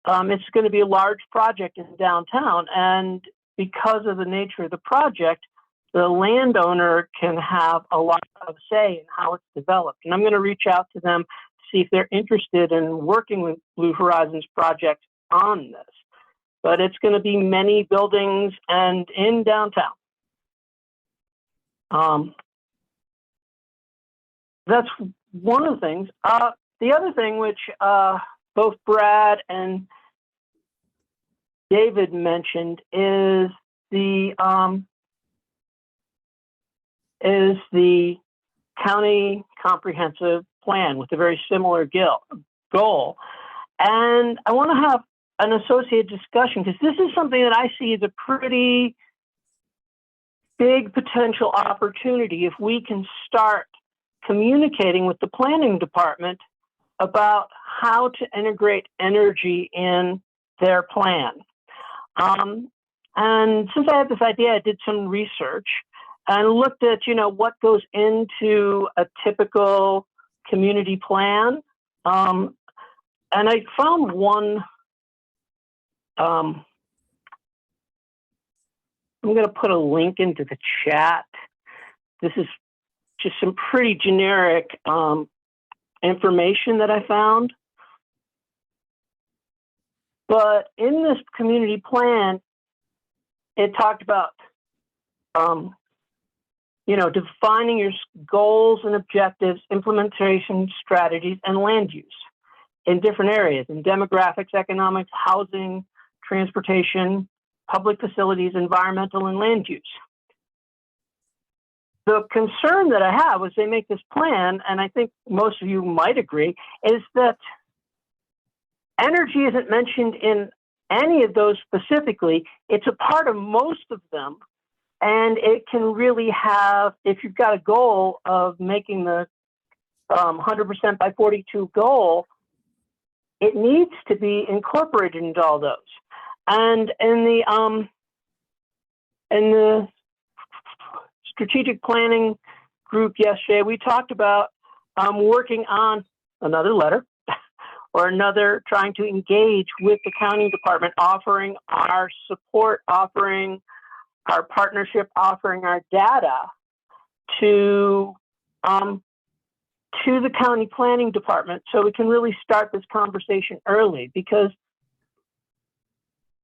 it's going to be a large project in downtown. And because of the nature of the project, the landowner can have a lot of say in how it's developed. And I'm going to reach out to them to see if they're interested in working with Blue Horizons project on this. But it's going to be many buildings and in downtown. That's one of the things. The other thing which both Brad and David mentioned is the county comprehensive plan with a very similar goal. And I want to have an associated discussion because this is something that I see as a pretty big potential opportunity if we can start communicating with the planning department about how to integrate energy in their plan. And since I had this idea, I did some research and looked at, what goes into a typical community plan. And I found one, I'm going to put a link into the chat. This is just some pretty generic information that I found. But in this community plan, it talked about, defining your goals and objectives, implementation strategies, and land use in different areas, in demographics, economics, housing, transportation, public facilities, environmental, and land use. The concern that I have as they make this plan, and I think most of you might agree, is that energy isn't mentioned in any of those specifically. It's a part of most of them. And it can really have, if you've got a goal of making the 100% by 42 goal, it needs to be incorporated into all those. And in the strategic planning group yesterday, we talked about working on another letter or another, trying to engage with the county department, offering our support, offering our partnership, offering our data to the county planning department so we can really start this conversation early. Because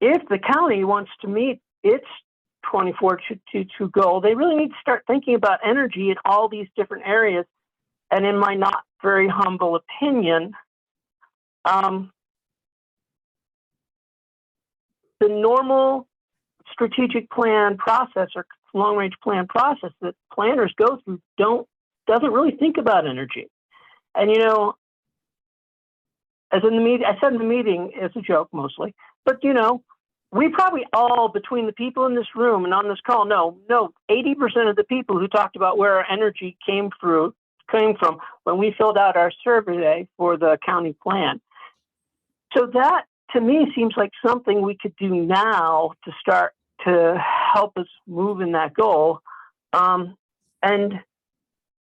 if the county wants to meet its 2422 goal, they really need to start thinking about energy in all these different areas. And in my not very humble opinion, the normal strategic plan process or long range plan process that planners go through doesn't really think about energy. And as in the meeting, I said in the meeting as a joke mostly, but we probably all, between the people in this room and on this call, know 80% of the people who talked about where our energy came from when we filled out our survey for the county plan. So that, to me, seems like something we could do now to start to help us move in that goal. And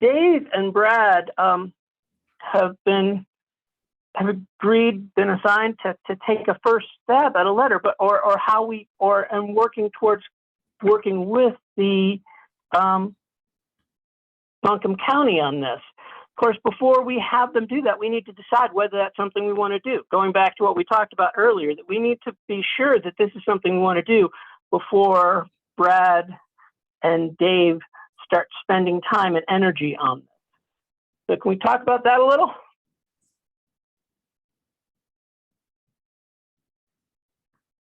Dave and Brad have agreed, been assigned to take a first stab at a letter, but and working with the Buncombe County on this. Of course, before we have them do that, we need to decide whether that's something we want to do. Going back to what we talked about earlier, that we need to be sure that this is something we want to do before Brad and Dave start spending time and energy on this. So can we talk about that a little?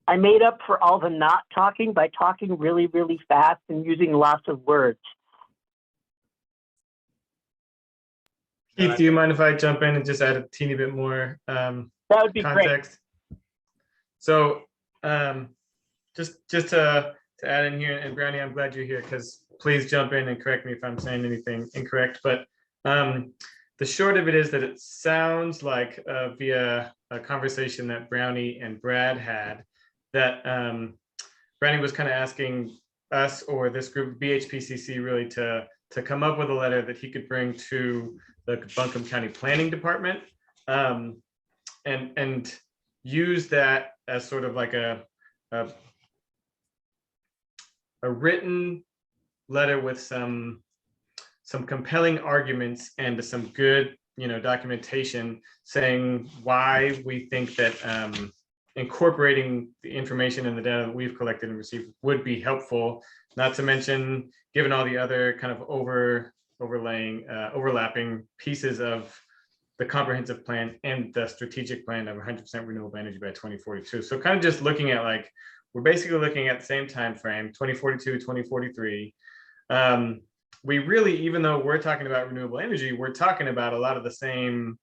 I made up for all the not talking by talking really, really fast and using lots of words. Keith, do you mind if I jump in and just add a teeny bit more That would be great. context? So just to add in here, and Brownie, I'm glad you're here because please jump in and correct me if I'm saying anything incorrect. But the short of it is that it sounds like via a conversation that Brownie and Brad had, that Brownie was kind of asking us or this group, BHPCC, really to come up with a letter that he could bring to the Buncombe County Planning Department and use that as sort of like a written letter with some compelling arguments and some good, documentation saying why we think that incorporating the information and the data that we've collected and received would be helpful. Not to mention, given all the other kind of overlapping pieces of the comprehensive plan and the strategic plan of 100% renewable energy by 2042. So kind of just looking at we're basically looking at the same time frame, 2042, 2043. We really, even though we're talking about renewable energy, we're talking about a lot of the same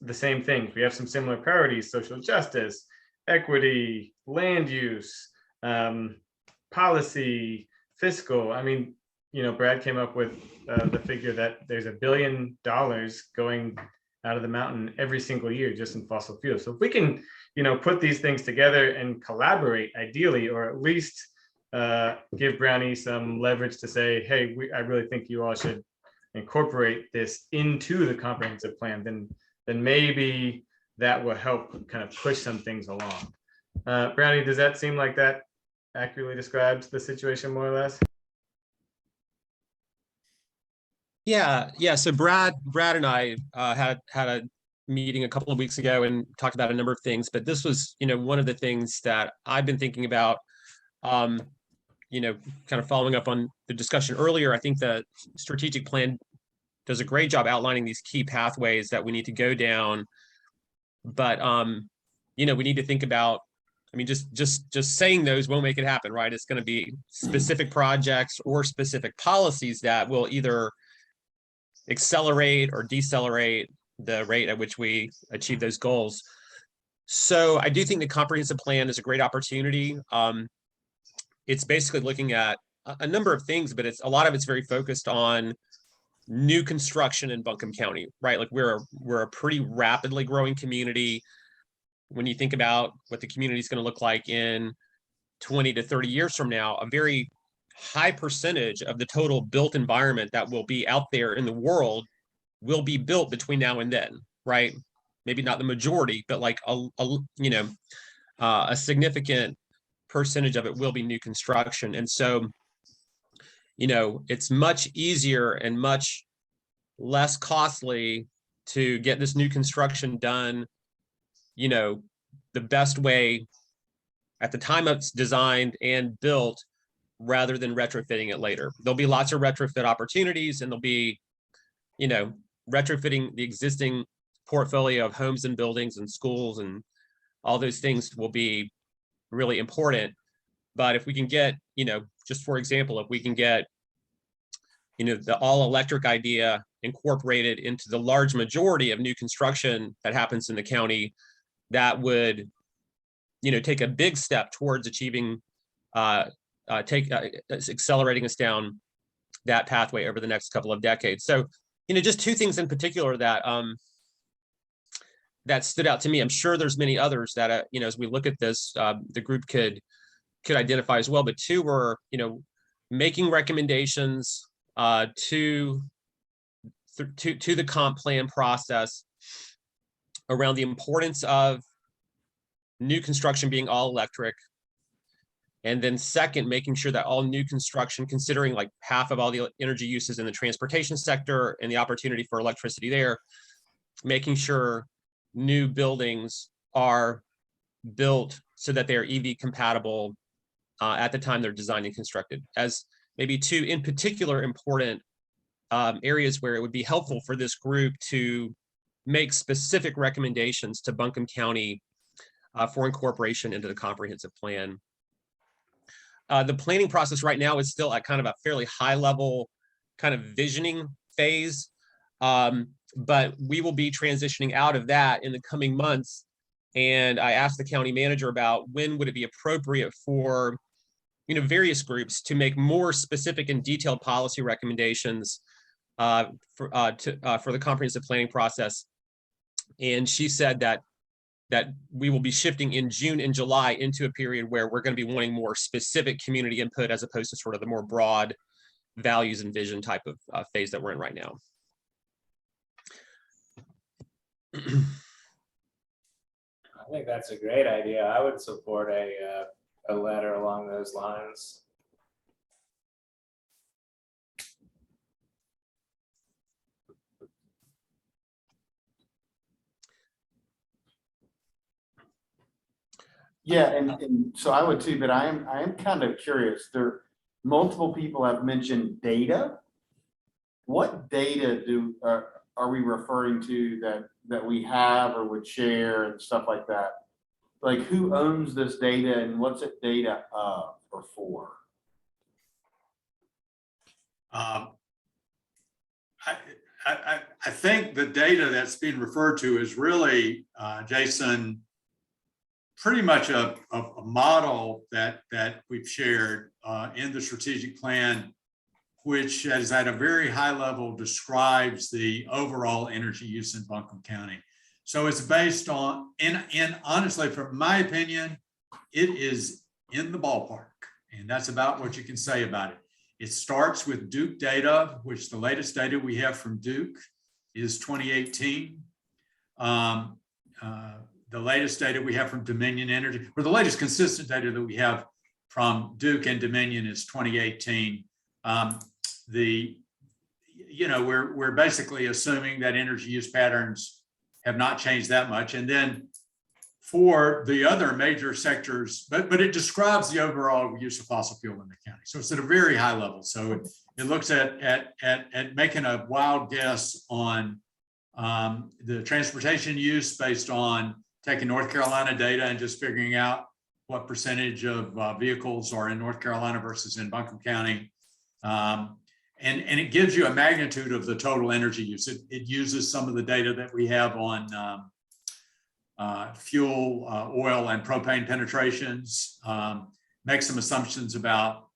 things. We have some similar priorities: social justice, equity, land use, policy, fiscal. I mean, Brad came up with the figure that there's $1 billion going out of the mountain every single year just in fossil fuels. So if we can, put these things together and collaborate ideally, or at least give Brownie some leverage to say, hey, I really think you all should incorporate this into the comprehensive plan, then maybe that will help kind of push some things along. Brownie, does that seem like that accurately describes the situation more or less? Yeah. So Brad and I had a meeting a couple of weeks ago and talked about a number of things, but this was, one of the things that I've been thinking about, kind of following up on the discussion earlier. I think the strategic plan does a great job outlining these key pathways that we need to go down. But, we need to think about, just saying those won't make it happen, right? It's going to be specific projects or specific policies that will either accelerate or decelerate the rate at which we achieve those goals. So I do think the comprehensive plan is a great opportunity. It's basically looking at a number of things, but a lot of it's very focused on new construction in Buncombe County, right? Like we're a pretty rapidly growing community. When you think about what the community is going to look like in 20 to 30 years from now, a very high percentage of the total built environment that will be out there in the world will be built between now and then, right? Maybe not the majority, but like a significant percentage of it will be new construction. And so, it's much easier and much less costly to get this new construction done, the best way at the time it's designed and built, rather than retrofitting it later. There'll be lots of retrofit opportunities, and there'll be, retrofitting the existing portfolio of homes and buildings and schools and all those things will be really important. But if we can get, just for example, if we can get, the all electric idea incorporated into the large majority of new construction that happens in the county, that would, take a big step towards achieving, accelerating us down that pathway over the next couple of decades. So, just two things in particular that that stood out to me. I'm sure there's many others that, as we look at this, the group could identify as well. But two were, making recommendations to the comp plan process around the importance of new construction being all electric. And then second, making sure that all new construction, considering like half of all the energy uses in the transportation sector and the opportunity for electricity there, making sure new buildings are built so that they are EV compatible at the time they're designed and constructed, as maybe two in particular important areas where it would be helpful for this group to make specific recommendations to Buncombe County for incorporation into the comprehensive plan. The planning process right now is still at kind of a fairly high level kind of visioning phase. But we will be transitioning out of that in the coming months. And I asked the county manager about when would it be appropriate for, various groups to make more specific and detailed policy recommendations for the comprehensive planning process. And she said that we will be shifting in June and July into a period where we're going to be wanting more specific community input as opposed to sort of the more broad values and vision type of phase that we're in right now. I think that's a great idea. I would support a letter along those lines. Yeah, and so I would too, but I am kind of curious. There, multiple people have mentioned data. What data are we referring to that we have or would share and stuff like that? Like, who owns this data and what's it data of or for? I think the data that's being referred to is really, Jason, pretty much a model that we've shared in the strategic plan, which is at a very high level describes the overall energy use in Buncombe County. So it's based on, and honestly, from my opinion, it is in the ballpark, and that's about what you can say about it. It starts with Duke data, which the latest data we have from Duke is 2018. The latest data we have from Dominion Energy, or the latest consistent data that we have from Duke and Dominion is 2018. We're basically assuming that energy use patterns have not changed that much. And then for the other major sectors, but it describes the overall use of fossil fuel in the county. So it's at a very high level. So it looks at making a wild guess on the transportation use based on taking North Carolina data and just figuring out what percentage of vehicles are in North Carolina versus in Buncombe County. And it gives you a magnitude of the total energy use. It uses some of the data that we have on fuel, oil, and propane penetrations, makes some assumptions about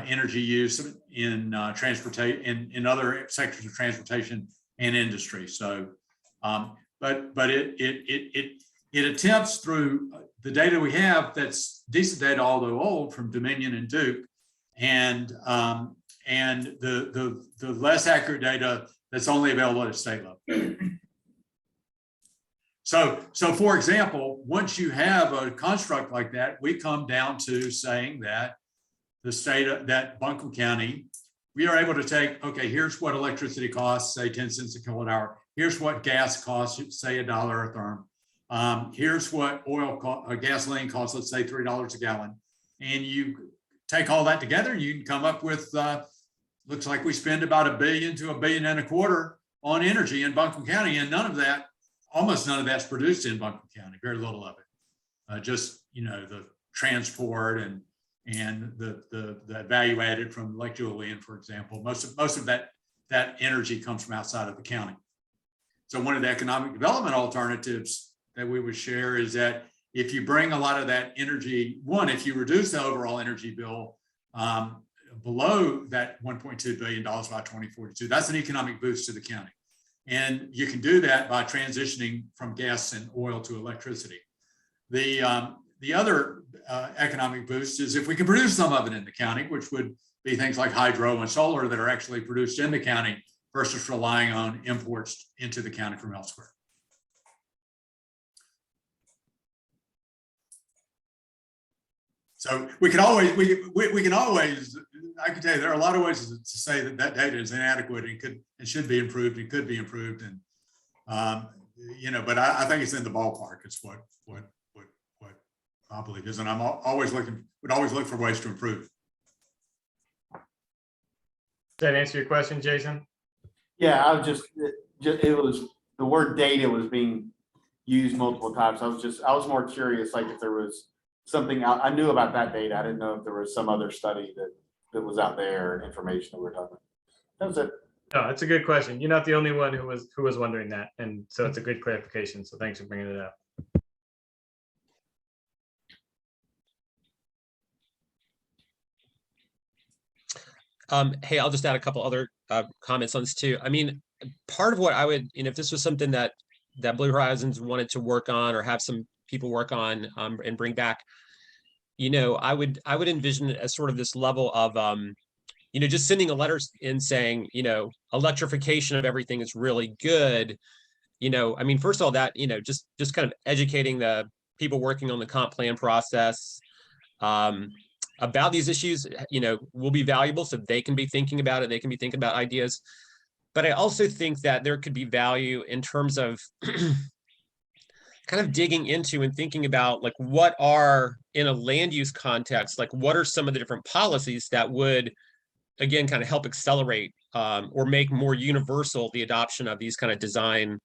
energy use in transportation, in other sectors of transportation and industry. So, but it attempts through the data we have, that's decent data, although old, from Dominion and Duke, and the less accurate data that's only available at a state level. So for example, once you have a construct like that, we come down to saying that the state, that Buncombe County, we are able to take, okay, here's what electricity costs, say 10 cents a kilowatt hour. Here's what gas costs, say $1 a therm. Here's what gasoline costs, let's say $3 a gallon. And you take all that together, and you can come up with, looks like we spend about $1 billion to $1.25 billion on energy in Buncombe County, and almost none of that's produced in Buncombe County, very little of it. Just, the transport and the value added from Lake Julian, for example. Most of that energy comes from outside of the county. So one of the economic development alternatives that we would share is that if you bring a lot of that energy, if you reduce the overall energy bill below that $1.2 billion by 2042, that's an economic boost to the county. And you can do that by transitioning from gas and oil to electricity. The other economic boost is if we can produce some of it in the county, which would be things like hydro and solar that are actually produced in the county versus relying on imports into the county from elsewhere. So we can always, I can tell you, there are a lot of ways to say that data is inadequate and should be improved and could be improved. And, but I think it's in the ballpark. It's what I believe is, and I'm would always look for ways to improve. Does that answer your question, Jason? Yeah, it was the word data was being used multiple times. I was more curious, like if there was something out. I knew about that data. I didn't know if there was some other study that was out there, information that we're talking about. That was it. No, it's a good question. You're not the only one who was wondering that, and so it's a good clarification. So thanks for bringing it up. Hey, I'll just add a couple other comments on this too. I mean, part of what I would, if this was something that Blue Horizons wanted to work on or have some people work on and bring back, I would envision it as sort of this level of, just sending a letter in saying, electrification of everything is really good. I mean, first of all, that, just kind of educating the people working on the comp plan process about these issues, will be valuable so they can be thinking about it. They can be thinking about ideas. But I also think that there could be value in terms of kind of digging into and thinking about like what are, in a land use context, like what are some of the different policies that would, again, kind of help accelerate or make more universal the adoption of these kind of design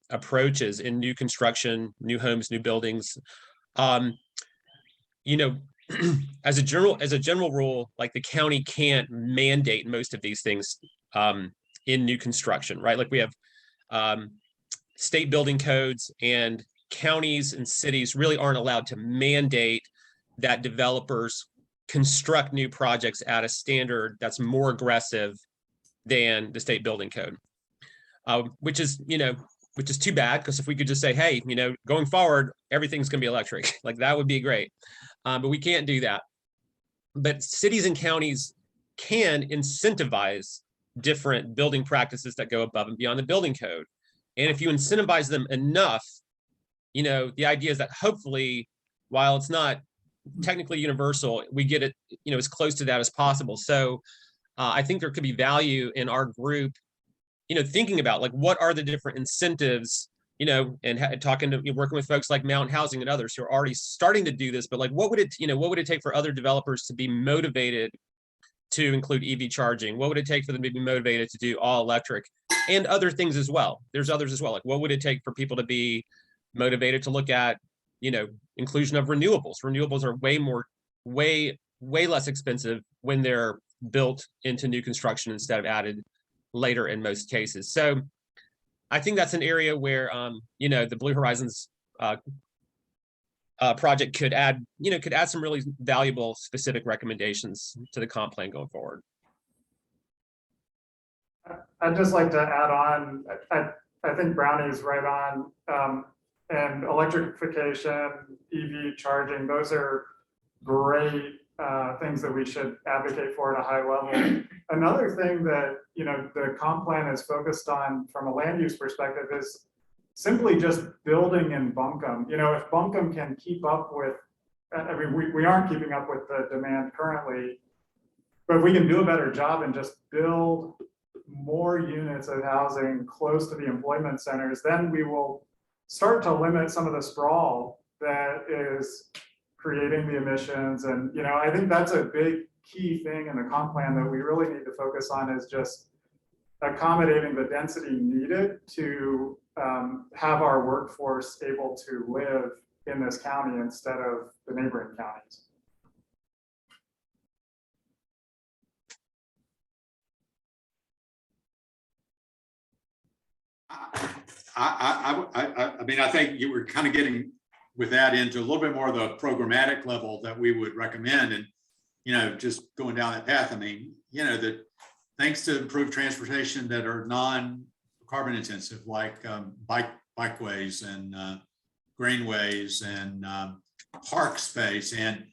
approaches in new construction, new homes, new buildings. As a general rule, like the county can't mandate most of these things in new construction, right? Like we have state building codes, and counties and cities really aren't allowed to mandate that developers construct new projects at a standard that's more aggressive than the state building code, which is too bad, because if we could just say, hey, going forward, everything's going to be electric, like that would be great. But we can't do that. But cities and counties can incentivize different building practices that go above and beyond the building code. And if you incentivize them enough, the idea is that hopefully, while it's not technically universal, we get it, as close to that as possible. So I think there could be value in our group, thinking about like, what are the different incentives, and working with folks like Mountain Housing and others who are already starting to do this, but like, what would it take for other developers to be motivated to include EV charging? What would it take for them to be motivated to do all electric and other things as well? There's others as well. Like, what would it take for people to be motivated to look at, inclusion of renewables? Renewables are way less expensive when they're built into new construction instead of added later in most cases. So I think that's an area where, the Blue Horizons project could add some really valuable specific recommendations to the comp plan going forward. I'd just like to add on, I think Brownie's right on, and electrification, EV charging, those are great things that we should advocate for at a high level. Another thing that, the comp plan is focused on from a land use perspective is simply just building in Buncombe. If Buncombe can keep up with, we aren't keeping up with the demand currently, but if we can do a better job and just build more units of housing close to the employment centers, then we will start to limit some of the sprawl that is creating the emissions. And, I think that's a big key thing in the comp plan that we really need to focus on, is just accommodating the density needed to have our workforce able to live in this county instead of the neighboring counties. I think you were kind of getting with that into a little bit more of the programmatic level that we would recommend, and just going down that path. That thanks to improved transportation that are non-carbon intensive, like bikeways and greenways and park space, and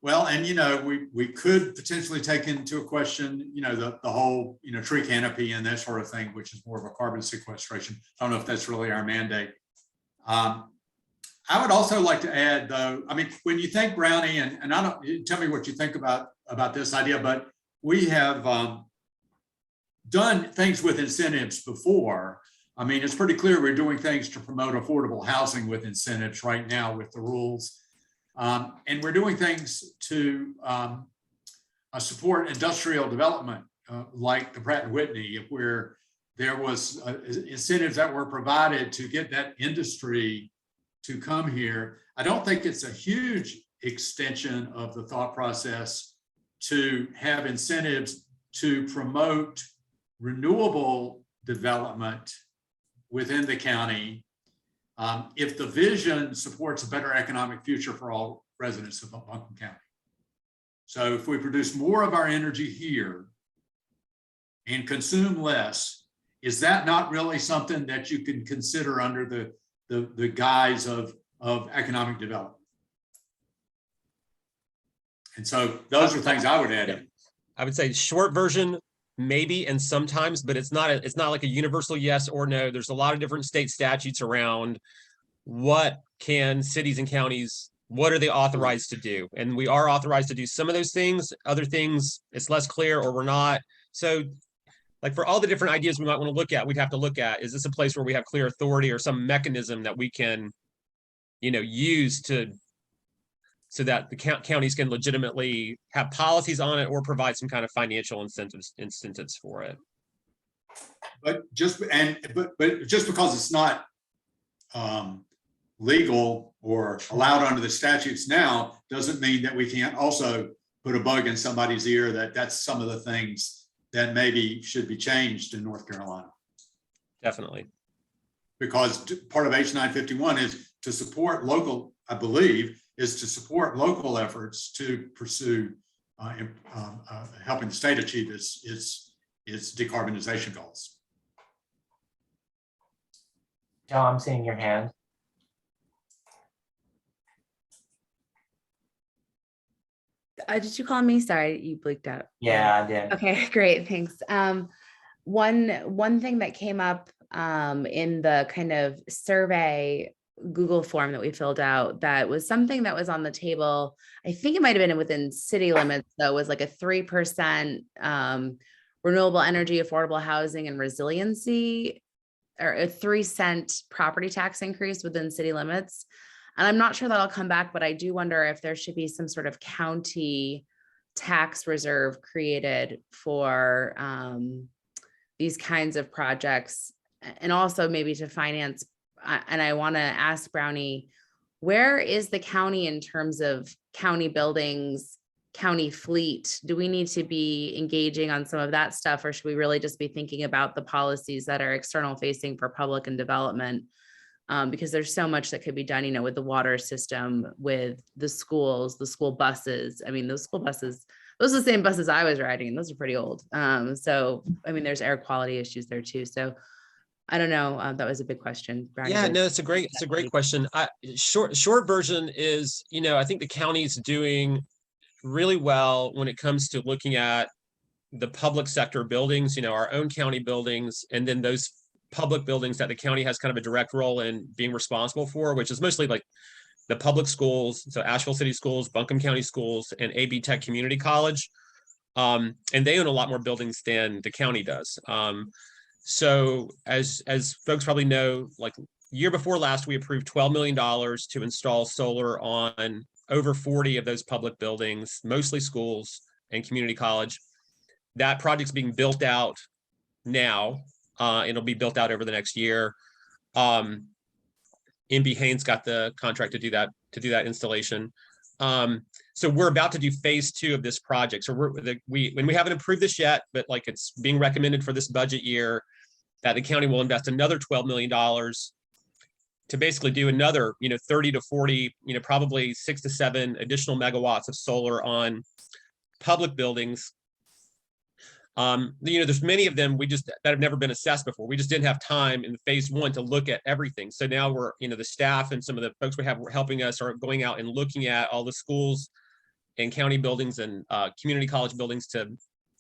we could potentially take into a question, the whole, tree canopy and that sort of thing, which is more of a carbon sequestration. I don't know if that's really our mandate. I would also like to add, though, when you think, Brownie, and I don't, tell me what you think about this idea, but we have done things with incentives before. It's pretty clear we're doing things to promote affordable housing with incentives right now with the rules. And we're doing things to support industrial development, like the Pratt & Whitney, where there was incentives that were provided to get that industry to come here. I don't think it's a huge extension of the thought process to have incentives to promote renewable development within the county if the vision supports a better economic future for all residents of Buncombe County. So if we produce more of our energy here and consume less, is that not really something that you can consider under the guise of economic development? And so those are things I would add in. I would say short version, maybe, and sometimes, but it's not like a universal yes or no. There's a lot of different state statutes around what can cities and counties, what are they authorized to do? And we are authorized to do some of those things, other things it's less clear or we're not. So like for all the different ideas we might want to look at, we'd have to look at, is this a place where we have clear authority or some mechanism that we can, use so that the counties can legitimately have policies on it or provide some kind of financial incentives for it. But just because it's not legal or allowed under the statutes now doesn't mean that we can't also put a bug in somebody's ear that that's some of the things that maybe should be changed in North Carolina. Definitely. Because part of H951 is to support local, I believe, is to support local efforts to pursue helping the state achieve its decarbonization goals. Joe, I'm seeing your hand. Did you call me? Sorry, you blinked out. Yeah, I did. Okay, great, thanks. One thing that came up in the kind of survey Google form that we filled out, that was something that was on the table. I think it might have been within city limits, though, was like a 3% renewable energy, affordable housing, and resiliency, or a 3-cent property tax increase within city limits. And I'm not sure that'll come back, but I do wonder if there should be some sort of county tax reserve created for these kinds of projects, and also maybe to finance. And I want to ask Brownie, where is the county in terms of county buildings, county fleet? Do we need to be engaging on some of that stuff, or should we really just be thinking about the policies that are external facing for public and development? Because there's so much that could be done, with the water system, with the schools, the school buses. I mean, those school buses, those are the same buses I was riding, and those are pretty old. So, I mean, there's air quality issues there too. So I don't know. That was a big question. Brownie, Yeah, no, it's a great question. Short version is, I think the county's doing really well when it comes to looking at the public sector buildings, our own county buildings, and then those public buildings that the county has kind of a direct role in being responsible for, which is mostly like the public schools, so Asheville City Schools, Buncombe County Schools, and AB Tech Community College. And they own a lot more buildings than the county does. So as folks probably know, like year before last, we approved $12 million to install solar on over 40 of those public buildings, mostly schools and community college. That project's being built out now. It'll be built out over the next year. MB Haynes got the contract to do that installation. So we're about to do phase 2 of this project. So we haven't approved this yet, but like it's being recommended for this budget year that the county will invest another $12 million to basically do another, 30 to 40, probably 6 to 7 additional megawatts of solar on public buildings. There's many of them that have never been assessed before. We just didn't have time in phase 1 to look at everything. So now we're, the staff and some of the folks we have helping us are going out and looking at all the schools and county buildings and community college buildings to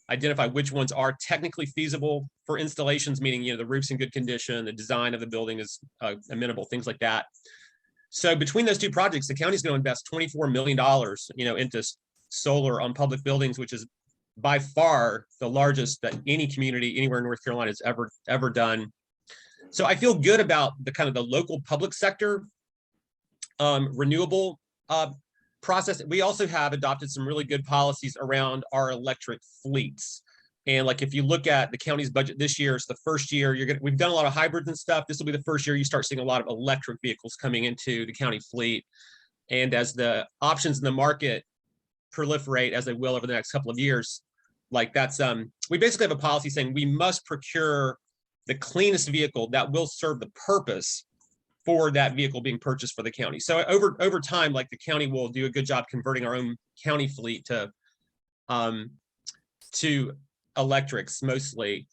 identify which ones are technically feasible for installations, meaning, the roof's in good condition, the design of the building is amenable, things like that. So between those two projects, the county's going to invest $24 million, into solar on public buildings, which is by far the largest that any community anywhere in North Carolina has ever done. So I feel good about the kind of the local public sector renewable process. We also have adopted some really good policies around our electric fleets. And like, if you look at the county's budget this year, it's the first year we've done a lot of hybrids and stuff. This will be the first year you start seeing a lot of electric vehicles coming into the county fleet. And as the options in the market proliferate, as they will over the next couple of years, like that's, we basically have a policy saying we must procure the cleanest vehicle that will serve the purpose for that vehicle being purchased for the county. So over time, like the county will do a good job converting our own county fleet to electrics mostly.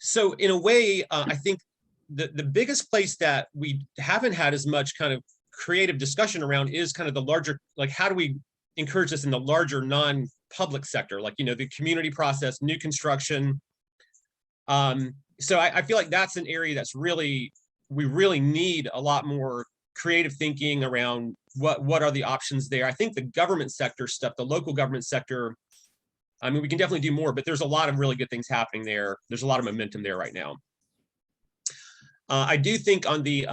So in a way, I think the biggest place that we haven't had as much kind of creative discussion around is kind of the larger, like, how do we encourage this in the larger non-public sector, like, you know, the community process, new construction. So I feel like that's an area that's really, we really need a lot more creative thinking around what are the options there. I think the government sector stuff, the local government sector, I mean, we can definitely do more, but there's a lot of really good things happening there. There's a lot of momentum there right now. I do think on the,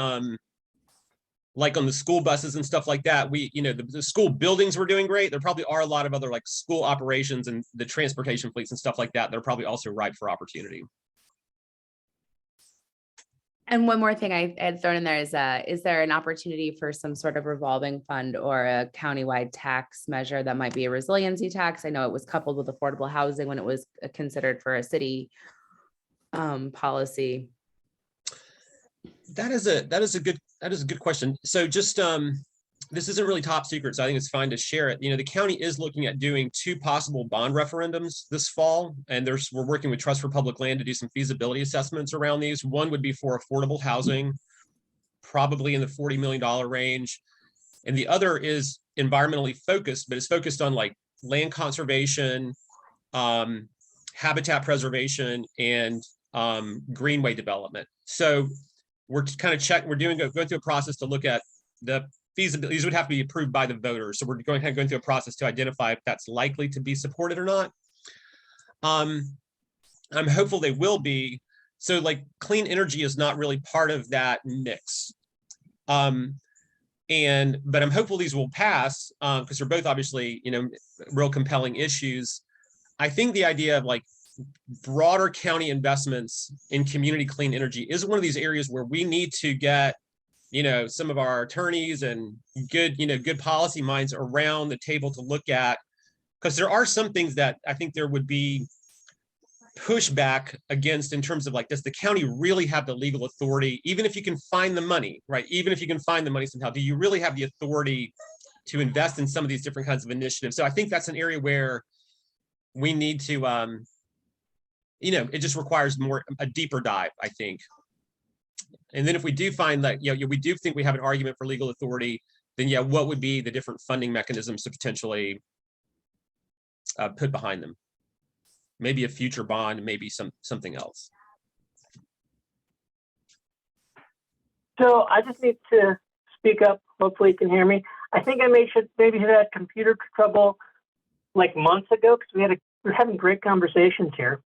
like on the school buses and stuff like that, we, you know, the school buildings were doing great. There probably are a lot of other like school operations and the transportation fleets and stuff like that. They're probably also ripe for opportunity. And one more thing I had thrown in there is there an opportunity for some sort of revolving fund or a countywide tax measure that might be a resiliency tax? I know it was coupled with affordable housing when it was considered for a city policy. That is a good question. So just this isn't really top secret, so I think it's fine to share it. You know, the county is looking at doing 2 possible bond referendums this fall, and we're working with Trust for Public Land to do some feasibility assessments around these. One would be for affordable housing, probably in the $40 million range, and the other is environmentally focused, but it's focused on like land conservation, habitat preservation, and greenway development. So we're kind of going through a process to look at the feasibility. These would have to be approved by the voters. So we're going through a process to identify if that's likely to be supported or not. I'm hopeful they will be. So like clean energy is not really part of that mix. But I'm hopeful these will pass because they're both obviously, you know, real compelling issues. I think the idea of like broader county investments in community clean energy is one of these areas where we need to get, you know, some of our attorneys and good policy minds around the table to look at, because there are some things that I think there would be pushback against in terms of like, does the county really have the legal authority, even if you can find the money, right? Even if you can find the money somehow, do you really have the authority to invest in some of these different kinds of initiatives? So I think that's an area where we need to, you know, it just requires a deeper dive, I think. And then if we do find that, you know, we do think we have an argument for legal authority, then yeah, what would be the different funding mechanisms to potentially put behind them? Maybe a future bond, maybe something else. So I just need to speak up. Hopefully you can hear me. I think I maybe had computer trouble like months ago because we're having great conversations here.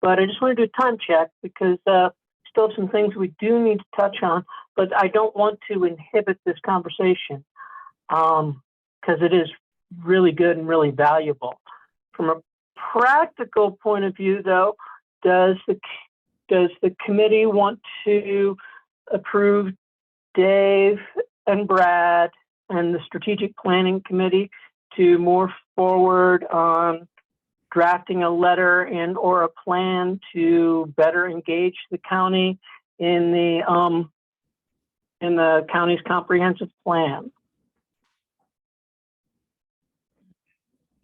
But I just want to do a time check because still have some things we do need to touch on, but I don't want to inhibit this conversation because it is really good and really valuable. From a practical point of view, though, does the committee want to approve Dave and Brad and the strategic planning committee to move forward on drafting a letter and or a plan to better engage the county in the county's comprehensive plan?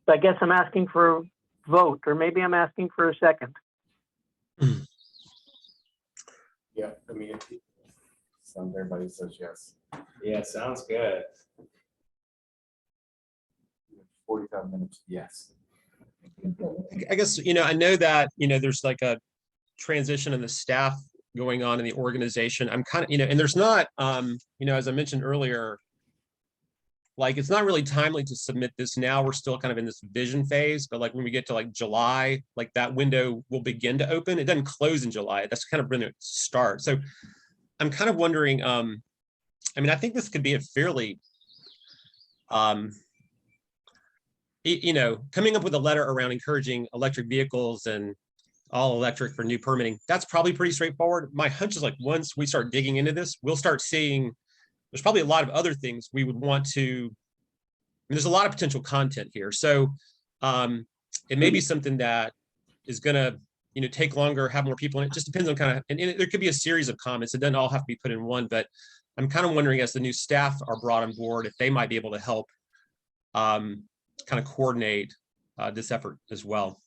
So I guess I'm asking for a vote, or maybe I'm asking for a second. Yeah, I mean, everybody says yes. Yeah, sounds good. 45 minutes, yes. I guess, you know, I know that, you know, there's like a transition in the staff going on in the organization. I'm kind of, you know, and there's not, you know, as I mentioned earlier, like, it's not really timely to submit this now. We're still kind of in this vision phase, but like when we get to like July, like that window will begin to open. It doesn't close in July. That's kind of when it starts. So I'm kind of wondering, I mean, I think this could be a fairly, you know, coming up with a letter around encouraging electric vehicles and all electric for new permitting. That's probably pretty straightforward. My hunch is like, once we start digging into this, we'll start seeing, there's probably a lot of other things we would want to, there's a lot of potential content here. So it may be something that is gonna, take longer, have more people in it. Just depends on kind of, and there could be a series of comments. It doesn't all have to be put in one, but I'm kind of wondering, as the new staff are brought on board, if they might be able to help kind of coordinate this effort as well.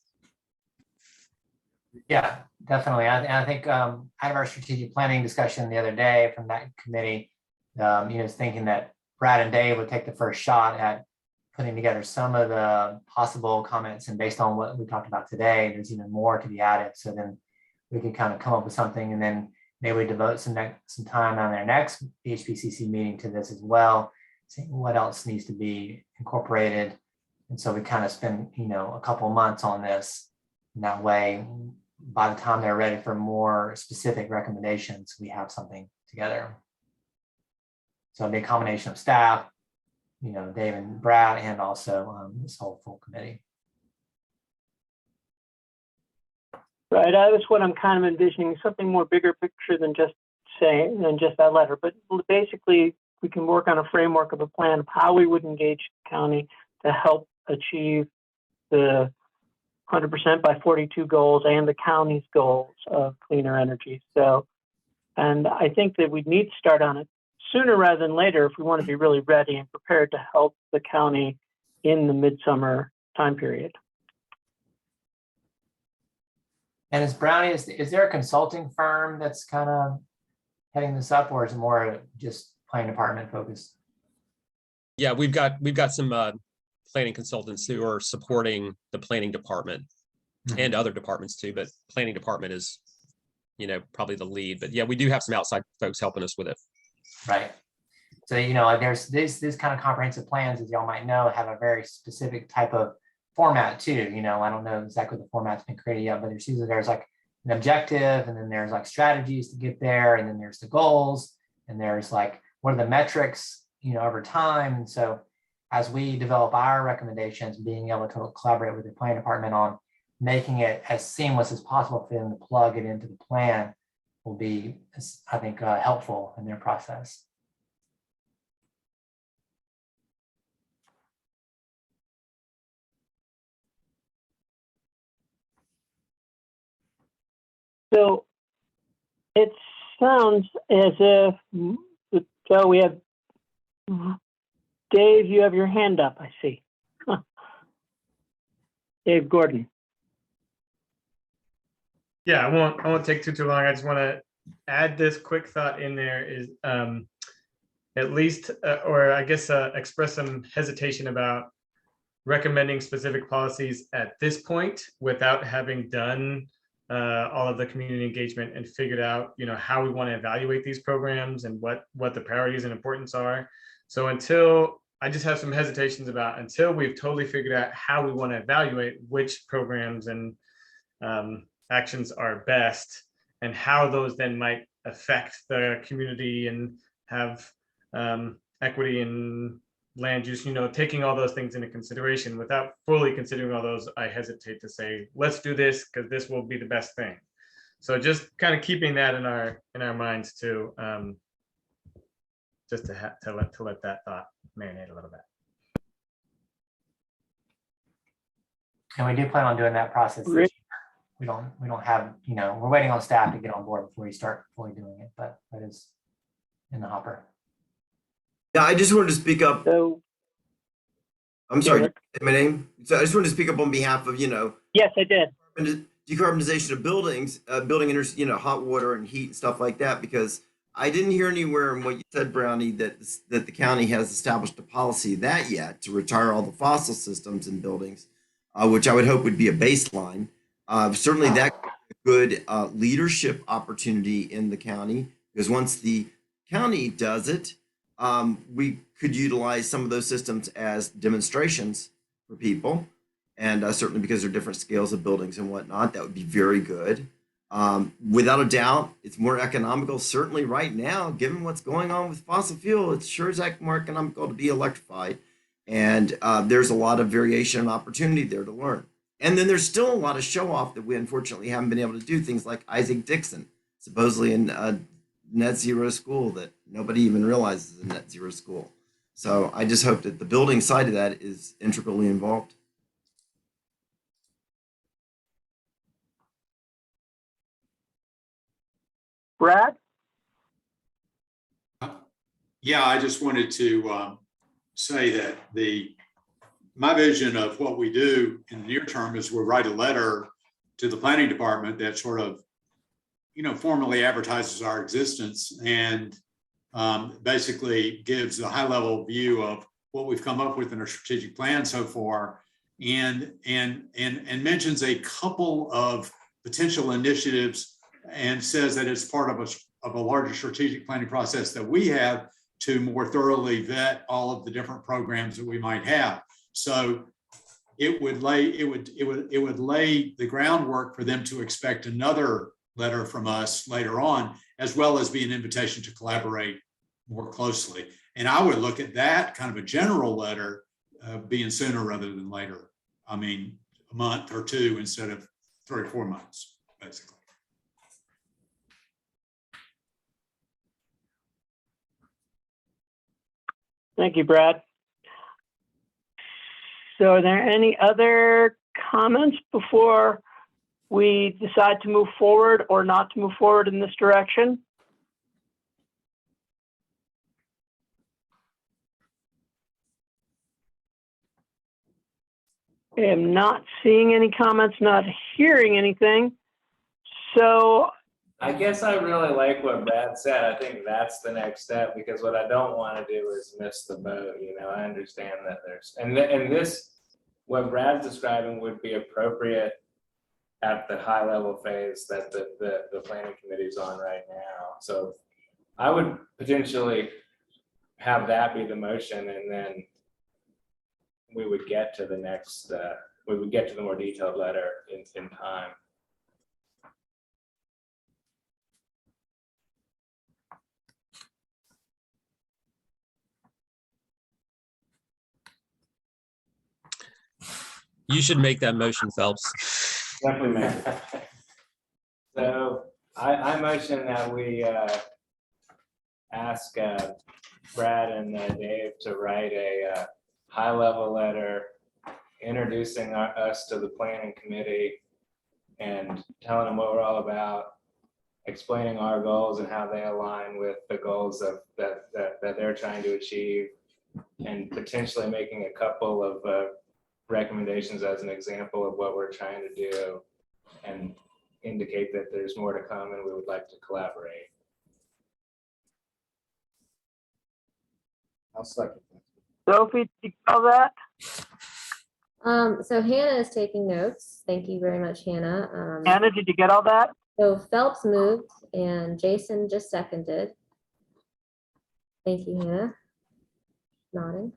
Yeah, definitely. I think out of our strategic planning discussion the other day from that committee, is thinking that Brad and Dave would take the first shot at putting together some of the possible comments, and based on what we talked about today, there's even more to be added. So then we can kind of come up with something, and then maybe we devote some time on their next BHPCC meeting to this as well, seeing what else needs to be incorporated. And so we kind of spend, a couple months on this. And that way, by the time they're ready for more specific recommendations, we have something together. So it'd be a combination of staff, Dave and Brad, and also this whole full committee. Right, that's what I'm kind of envisioning, something more bigger picture than just that letter. But basically, we can work on a framework of a plan of how we would engage the county to help achieve the 100% by 42 goals and the county's goals of cleaner energy. So, and I think that we need to start on it sooner rather than later if we want to be really ready and prepared to help the county in the midsummer time period. And is Brownie, is there a consulting firm that's kind of heading this up, or is it more just planning department focused? Yeah, we've got some planning consultants who are supporting the planning department and other departments too, but planning department is, probably the lead. But yeah, we do have some outside folks helping us with it. Right. So, there's these kind of comprehensive plans, as y'all might know, have a very specific type of format too. I don't know exactly the format's been created yet, but there's like an objective, and then there's like strategies to get there, and then there's the goals, and there's like, what are the metrics, over time. And so as we develop our recommendations, being able to collaborate with the planning department on making it as seamless as possible for them to plug it into the plan will be, I think, helpful in their process. So it sounds as if, so we have, Dave, you have your hand up, I see. Dave Gordon. Yeah, I won't take too long. I just want to add this quick thought in there is at least, or I guess express some hesitation about recommending specific policies at this point without having done all of the community engagement and figured out, how we want to evaluate these programs and what the priorities and importance are. So I just have some hesitations about until we've totally figured out how we want to evaluate which programs and actions are best and how those then might affect the community and have equity and land use, taking all those things into consideration. Without fully considering all those, I hesitate to say, let's do this because this will be the best thing. So just kind of keeping that in our minds too, just to let that thought marinate a little bit. And we do plan on doing that process this year. We don't have, we're waiting on staff to get on board before we start fully doing it, but that is in the hopper. Yeah, I just wanted to speak up. So, I'm sorry, did I say my name? So I just wanted to speak up on behalf of, yes, I did. Decarbonization of buildings, hot water and heat and stuff like that, because I didn't hear anywhere in what you said, Brownie, that the county has established a policy that yet to retire all the fossil systems in buildings, which I would hope would be a baseline. Certainly that good leadership opportunity in the county, because once the county does it, we could utilize some of those systems as demonstrations for people. And certainly because there are different scales of buildings and whatnot, that would be very good. Without a doubt, it's more economical, certainly right now, given what's going on with fossil fuel, it's sure as heck more economical to be electrified. And there's a lot of variation and opportunity there to learn. And then there's still a lot of show off that we unfortunately haven't been able to do. Things like Isaac Dixon, supposedly in a net zero school that nobody even realizes is a net zero school. So I just hope that the building side of that is integrally involved. Brad? Yeah, I just wanted to say that my vision of what we do in the near term is we write a letter to the planning department that sort of, formally advertises our existence and basically gives a high level view of what we've come up with in our strategic plan so far, and mentions a couple of potential initiatives and says that it's part of a larger strategic planning process that we have to more thoroughly vet all of the different programs that we might have. So it would lay the groundwork for them to expect another letter from us later on, as well as be an invitation to collaborate more closely. And I would look at that kind of a general letter being sooner rather than later. I mean, a month or two instead of 3 or 4 months, basically. Thank you, Brad. So are there any other comments before we decide to move forward or not to move forward in this direction? I am not seeing any comments, not hearing anything. So I guess I really like what Brad said. I think that's the next step, because what I don't want to do is miss the boat. I understand that and this, what Brad's describing would be appropriate at the high level phase that the planning committee is on right now. So I would potentially have that be the motion, and then we would get to the next, we would get to the more detailed letter in time. You should make that motion, Phelps. Definitely make it. So I motion that we ask Brad and Dave to write a high-level letter introducing us to the planning committee and telling them what we're all about, explaining our goals and how they align with the goals that they're trying to achieve, and potentially making a couple of recommendations as an example of what we're trying to do, and indicate that there's more to come and we would like to collaborate. I'll second that. Sophie, did you call that? So Hannah is taking notes. Thank you very much, Hannah. Anna, did you get all that? So Phelps moved and Jason just seconded. Thank you, Hannah. Nodding.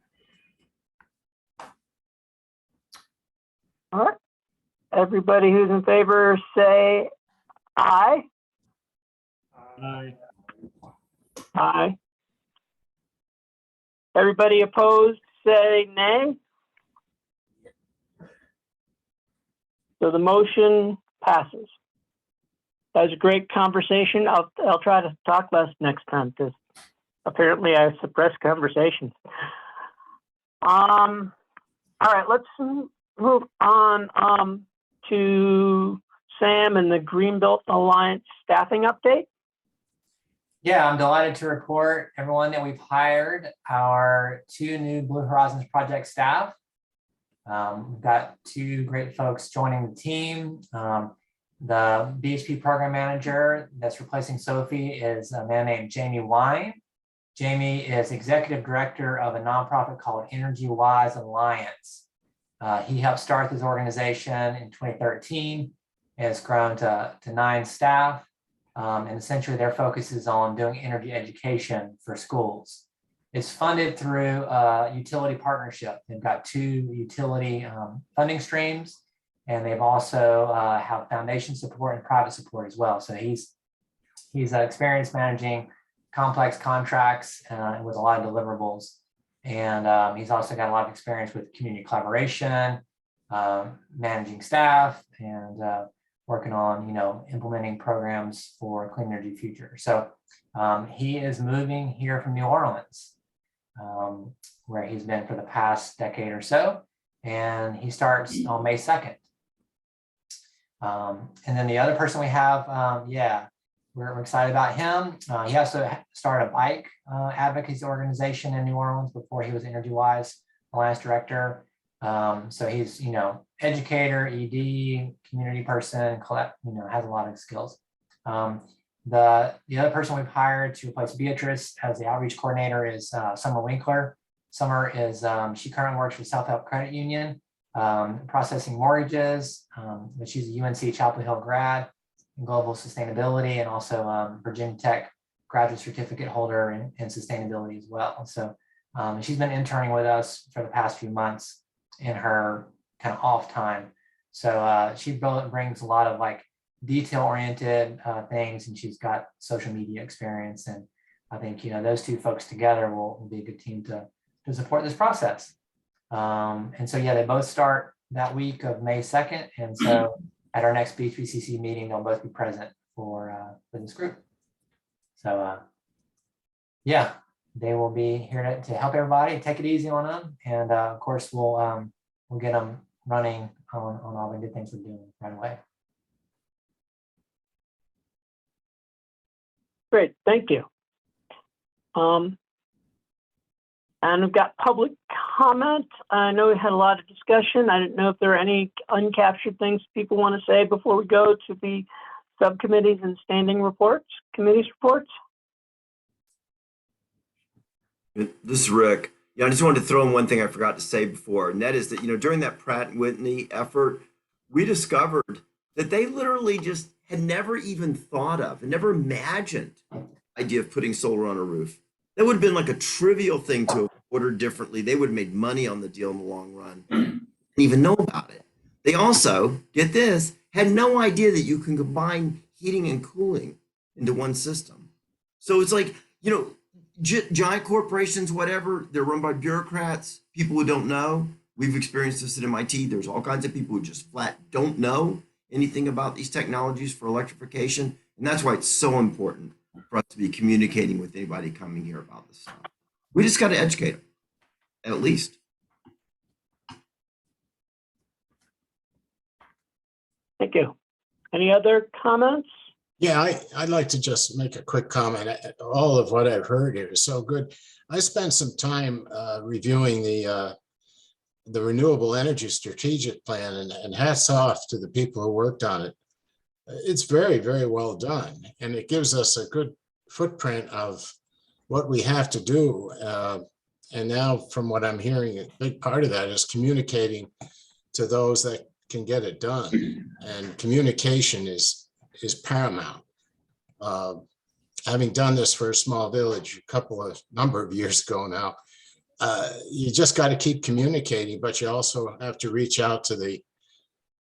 All right. Everybody who's in favor say aye. Aye. Aye. Everybody opposed say nay. So the motion passes. That was a great conversation. I'll try to talk less next time, because apparently I suppress conversations. All right, let's move on to Sam and the Greenbelt Alliance staffing update. Yeah, I'm delighted to report everyone that we've hired our 2 new Blue Horizons project staff. We've got 2 great folks joining the team. The BHP program manager that's replacing Sophie is a man named Jamie Wine. Jamie is executive director of a nonprofit called Energy Wise Alliance. He helped start this organization in 2013. It has grown to 9 staff. And essentially their focus is on doing energy education for schools. It's funded through a utility partnership. They've got 2 utility funding streams, and they've also have foundation support and private support as well. So he's experienced managing complex contracts with a lot of deliverables. And he's also got a lot of experience with community collaboration, managing staff and working on, implementing programs for a clean energy future. So he is moving here from New Orleans, where he's been for the past decade or so, and he starts on May 2nd. And then the other person we have, we're excited about him. He also started a bike advocacy organization in New Orleans before he was EnergyWise Alliance Director. So he's, educator, ED, community person, has a lot of skills. The other person we've hired to replace Beatrice as the outreach coordinator is Summer Winkler. Summer is, she currently works for South Help Credit Union, processing mortgages, but she's a UNC Chapel Hill grad in global sustainability, and also Virginia Tech graduate certificate holder in sustainability as well. So she's been interning with us for the past few months in her kind of off time. So she brings a lot of like detail-oriented things, and she's got social media experience. And I think, those two folks together will be a good team to support this process. And so, they both start that week of May 2nd. And so at our next BHPCC meeting, they'll both be present for this group. So they will be here to help everybody, take it easy on them. And of course, we'll get them running on all the good things we're doing right away. Great, thank you. And we've got public comment. I know we had a lot of discussion. I didn't know if there are any uncaptured things people want to say before we go to the subcommittees and standing reports, committees reports. This is Rick. I just wanted to throw in one thing I forgot to say before, and that is that, during that Pratt & Whitney effort, we discovered that they literally just had never even thought of and never imagined the idea of putting solar on a roof. That would have been like a trivial thing to have ordered differently. They would have made money on the deal in the long run. Didn't even know about it. They also, get this, had no idea that you can combine heating and cooling into one system. So it's like, giant corporations, whatever, they're run by bureaucrats, people who don't know. We've experienced this at MIT. There's all kinds of people who just flat don't know anything about these technologies for electrification. And that's why it's so important for us to be communicating with anybody coming here about this stuff. We just got to educate them, at least. Thank you. Any other comments? Yeah, I'd like to just make a quick comment. All of what I've heard here is so good. I spent some time reviewing the Renewable Energy Strategic Plan, and hats off to the people who worked on it. It's very, very well done, and it gives us a good footprint of what we have to do. And now, from what I'm hearing, a big part of that is communicating to those that can get it done. And communication is paramount. Having done this for a small village number of years ago now, you just got to keep communicating, but you also have to reach out to the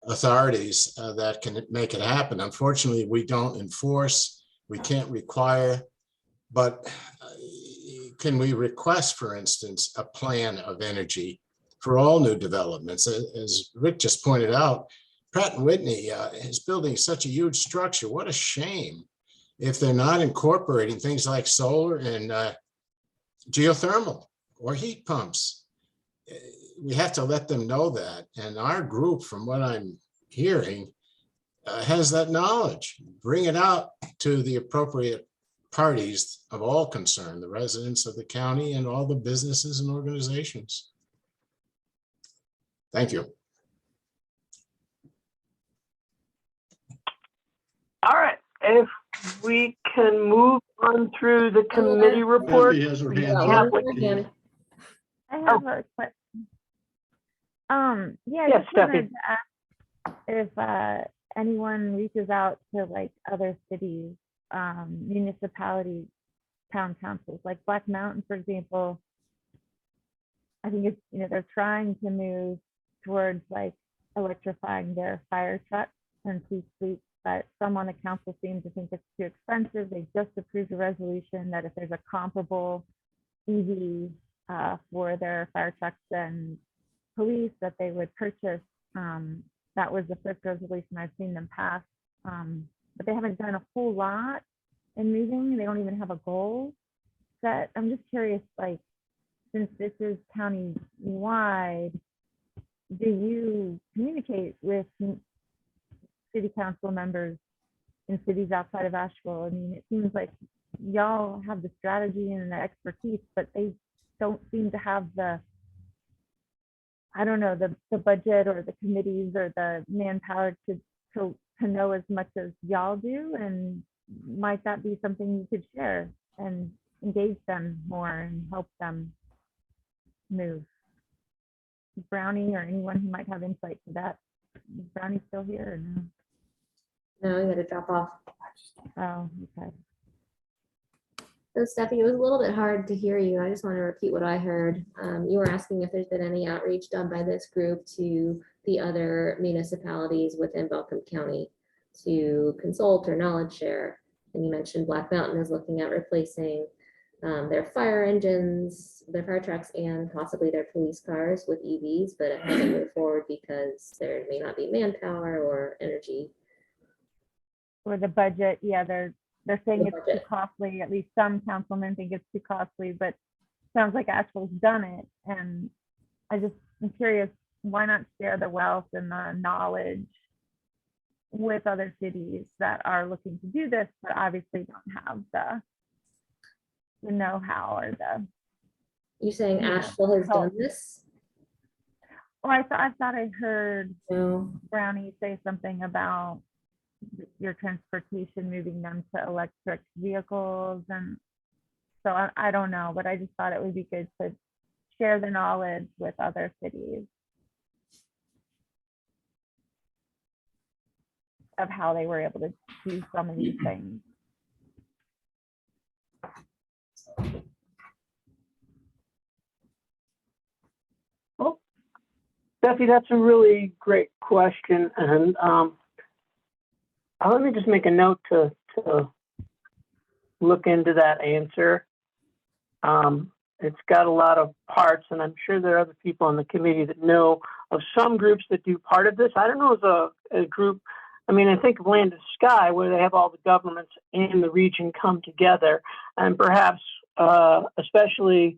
authorities that can make it happen. Unfortunately, we don't enforce, we can't require, but can we request, for instance, a plan of energy for all new developments? As Rick just pointed out, Pratt & Whitney is building such a huge structure. What a shame if they're not incorporating things like solar and geothermal or heat pumps. We have to let them know that. And our group, from what I'm hearing, has that knowledge. Bring it out to the appropriate parties of all concern, the residents of the county and all the businesses and organizations. Thank you. All right, if we can move on through the committee report. Kathy has her hand Yeah, up. Danny. I have a question. Yeah, I Yes, just wanted Steffi. to ask if anyone reaches out to like other cities, municipalities, town councils, like Black Mountain, for example. I think it's, they're trying to move towards like electrifying their fire trucks and police fleets, but some on the council seem to think it's too expensive. They just approved a resolution that if there's a comparable EV for their fire trucks and police, that they would purchase That was the first resolution I've seen them pass. But they haven't done a whole lot in moving. They don't even have a goal set. I'm just curious, like, since this is county-wide, do you communicate with city council members in cities outside of Asheville? I mean, it seems like y'all have the strategy and the expertise, but they don't seem to have the, I don't know, the budget or the committees or the manpower to know as much as y'all do. And might that be something you could share and engage them more and help them move? Brownie or anyone who might have insight to that. Is Brownie still here or no? No, you had to drop off. Oh, okay. So Steffi, it was a little bit hard to hear you. I just want to repeat what I heard. You were asking if there's been any outreach done by this group to the other municipalities within Belcombe County to consult or knowledge share. And you mentioned Black Mountain is looking at replacing their fire engines, their fire trucks, and possibly their police cars with EVs, but it hasn't moved forward because there may not be manpower or energy. Or the budget, yeah, they're saying The it's budget. too costly. At least some councilmen think it's too costly, but sounds like Asheville's done it. And I'm curious, why not share the wealth and the knowledge with other cities that are looking to do this, but obviously don't have the know-how or the. You saying Yeah. Asheville has done this? Well, I thought I heard No. Brownie say something about your transportation, moving them to electric vehicles. And so I don't know, but I just thought it would be good to share the knowledge with other cities of how they were able to do some of these things. Well, Steffi, that's a really great question. And let me just make a note to look into that answer. It's got a lot of parts, and I'm sure there are other people on the committee that know of some groups that do part of this. I don't know as a group. I mean, I think of Land to Sky, where they have all the governments in the region come together, and perhaps, especially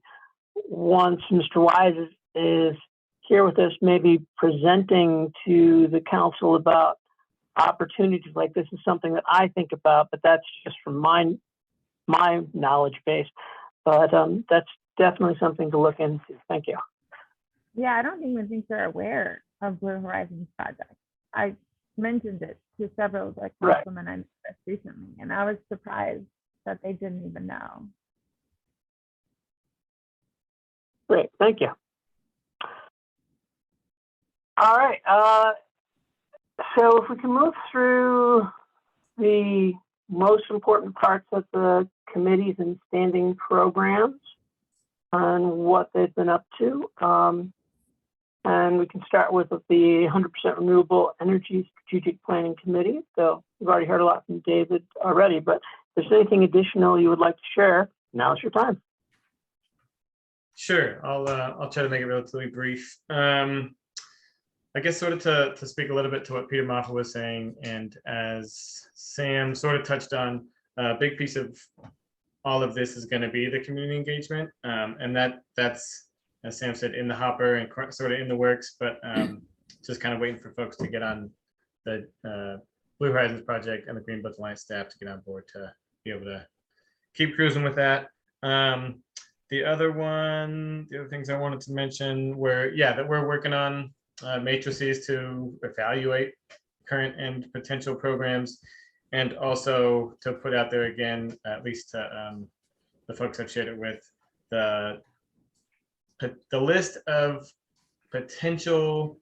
once Mr. Wise is here with us, maybe presenting to the council about opportunities like this is something that I think about, but that's just from my knowledge base. But that's definitely something to look into. Thank you. Yeah, I don't even think they're aware of Blue Horizons project. I mentioned it to several of the councilmen I met recently, and I was surprised that they didn't even know. Great, thank you. All right, so if we can move through the most important parts of the committees and standing programs and what they've been up to. And we can start with the 100% Renewable Energy Strategic Planning Committee. So we've already heard a lot from David already, but if there's anything additional you would like to share, now's your time. Sure, I'll try to make it relatively brief. I guess sort of to speak a little bit to what Peter Moffat was saying, and as Sam sort of touched on, a big piece of all of this is going to be the community engagement, and that's, as Sam said, in the hopper and sort of in the works, but just kind of waiting for folks to get on the Blue Horizons project and the Green Belt Alliance staff to get on board to be able to keep cruising with that. The other things I wanted to mention were, that we're working on matrices to evaluate current and potential programs, and also to put out there again, at least to the folks I've shared it with, the list of potential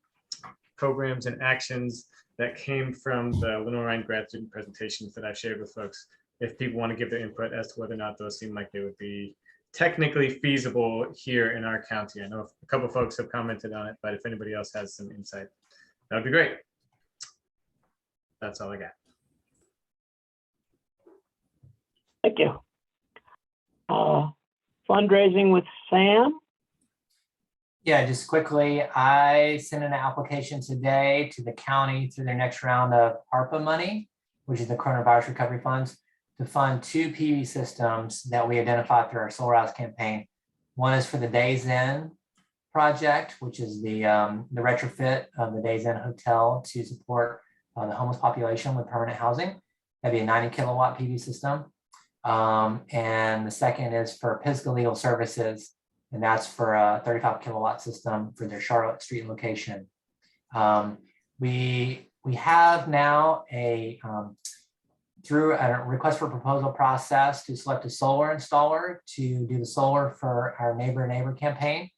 programs and actions that came from the Lenore Ryan grad student presentations that I've shared with folks, if people want to give their input as to whether or not those seem like they would be technically feasible here in our county. I know a couple of folks have commented on it, but if anybody else has some insight, that would be great. That's all I got. Thank you. Fundraising with Sam. Yeah, just quickly, I sent in an application today to the county through their next round of ARPA money, which is the Coronavirus Recovery Funds, to fund 2 PV systems that we identified through our Solar House campaign. One is for the Days Inn project, which is the retrofit of the Days Inn Hotel to support the homeless population with permanent housing. That'd be a 90 kilowatt PV system. And the second is for Pisgah Legal Services, and that's for a 35 kilowatt system for their Charlotte Street location. We have now through a request for proposal process to select a solar installer to do the solar for our neighbor campaign.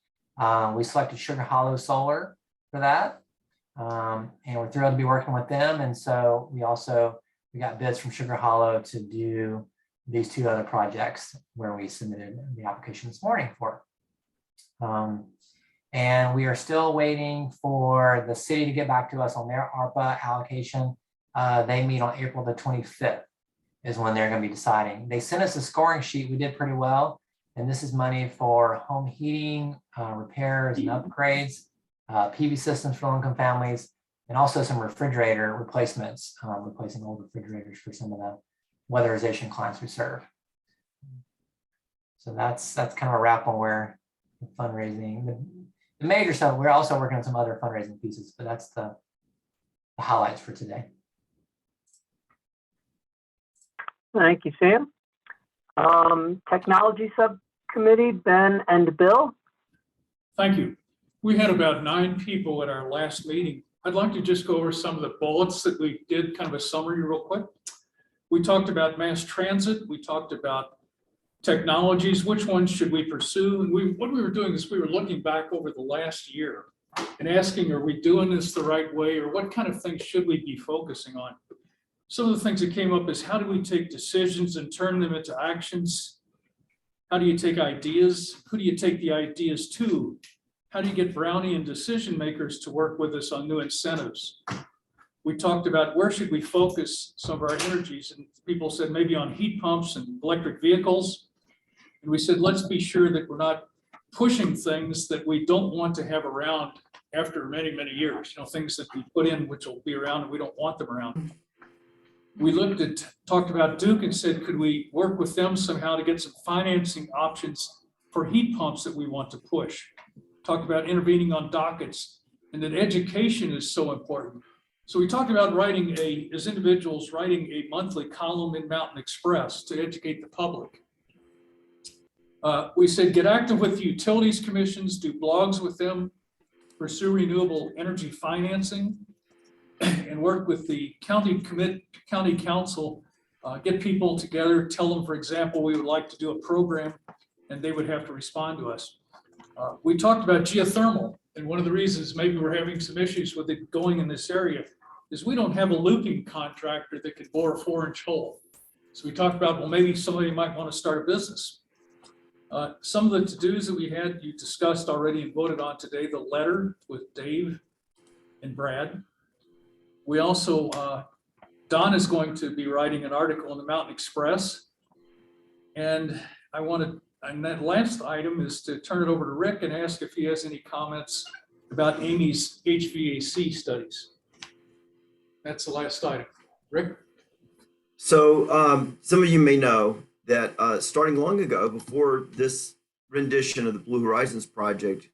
We selected Sugar Hollow Solar for that. And we're thrilled to be working with them. And so we got bids from Sugar Hollow to do these 2 other projects where we submitted the application this morning for. And we are still waiting for the city to get back to us on their ARPA allocation. They meet on April the 25th is when they're going to be deciding. They sent us a scoring sheet. We did pretty well. And this is money for home heating, repairs and upgrades, PV systems for low-income families, and also some refrigerator replacements, replacing old refrigerators for some of the weatherization clients we serve. So that's kind of a wrap on where the fundraising, the major stuff. We're also working on some other fundraising pieces, but that's the highlights for today. Thank you, Sam. Technology Subcommittee, Ben and Bill. Thank you. We had about 9 people at our last meeting. I'd like to just go over some of the bullets that we did, kind of a summary real quick. We talked about mass transit. We talked about technologies. Which ones should we pursue? And what we were doing is we were looking back over the last year and asking, are we doing this the right way, or what kind of things should we be focusing on? Some of the things that came up is, how do we take decisions and turn them into actions? How do you take ideas? Who do you take the ideas to? How do you get Brownian decision makers to work with us on new incentives? We talked about where should we focus some of our energies, and people said maybe on heat pumps and electric vehicles. And we said, let's be sure that we're not pushing things that we don't want to have around after many, many years, things that we put in which will be around and we don't want them around. We talked about Duke and said, could we work with them somehow to get some financing options for heat pumps that we want to push? Talked about intervening on dockets, and that education is so important. So we talked about as individuals, writing a monthly column in Mountain Express to educate the public. We said, get active with the utilities commissions, do blogs with them, pursue renewable energy financing, and work with the county council, get people together, tell them, for example, we would like to do a program, and they would have to respond to us. We talked about geothermal, and one of the reasons maybe we're having some issues with it going in this area is we don't have a looping contractor that could bore a 4-inch hole. So we talked about, well, maybe somebody might want to start a business. Some of the to-dos that we had, you discussed already and voted on today, the letter with Dave and Brad. We also, Don is going to be writing an article in the Mountain Express. And and that last item is to turn it over to Rick and ask if he has any comments about Amy's HVAC studies. That's the last item. Rick? So some of you may know that starting long ago, before this rendition of the Blue Horizons project,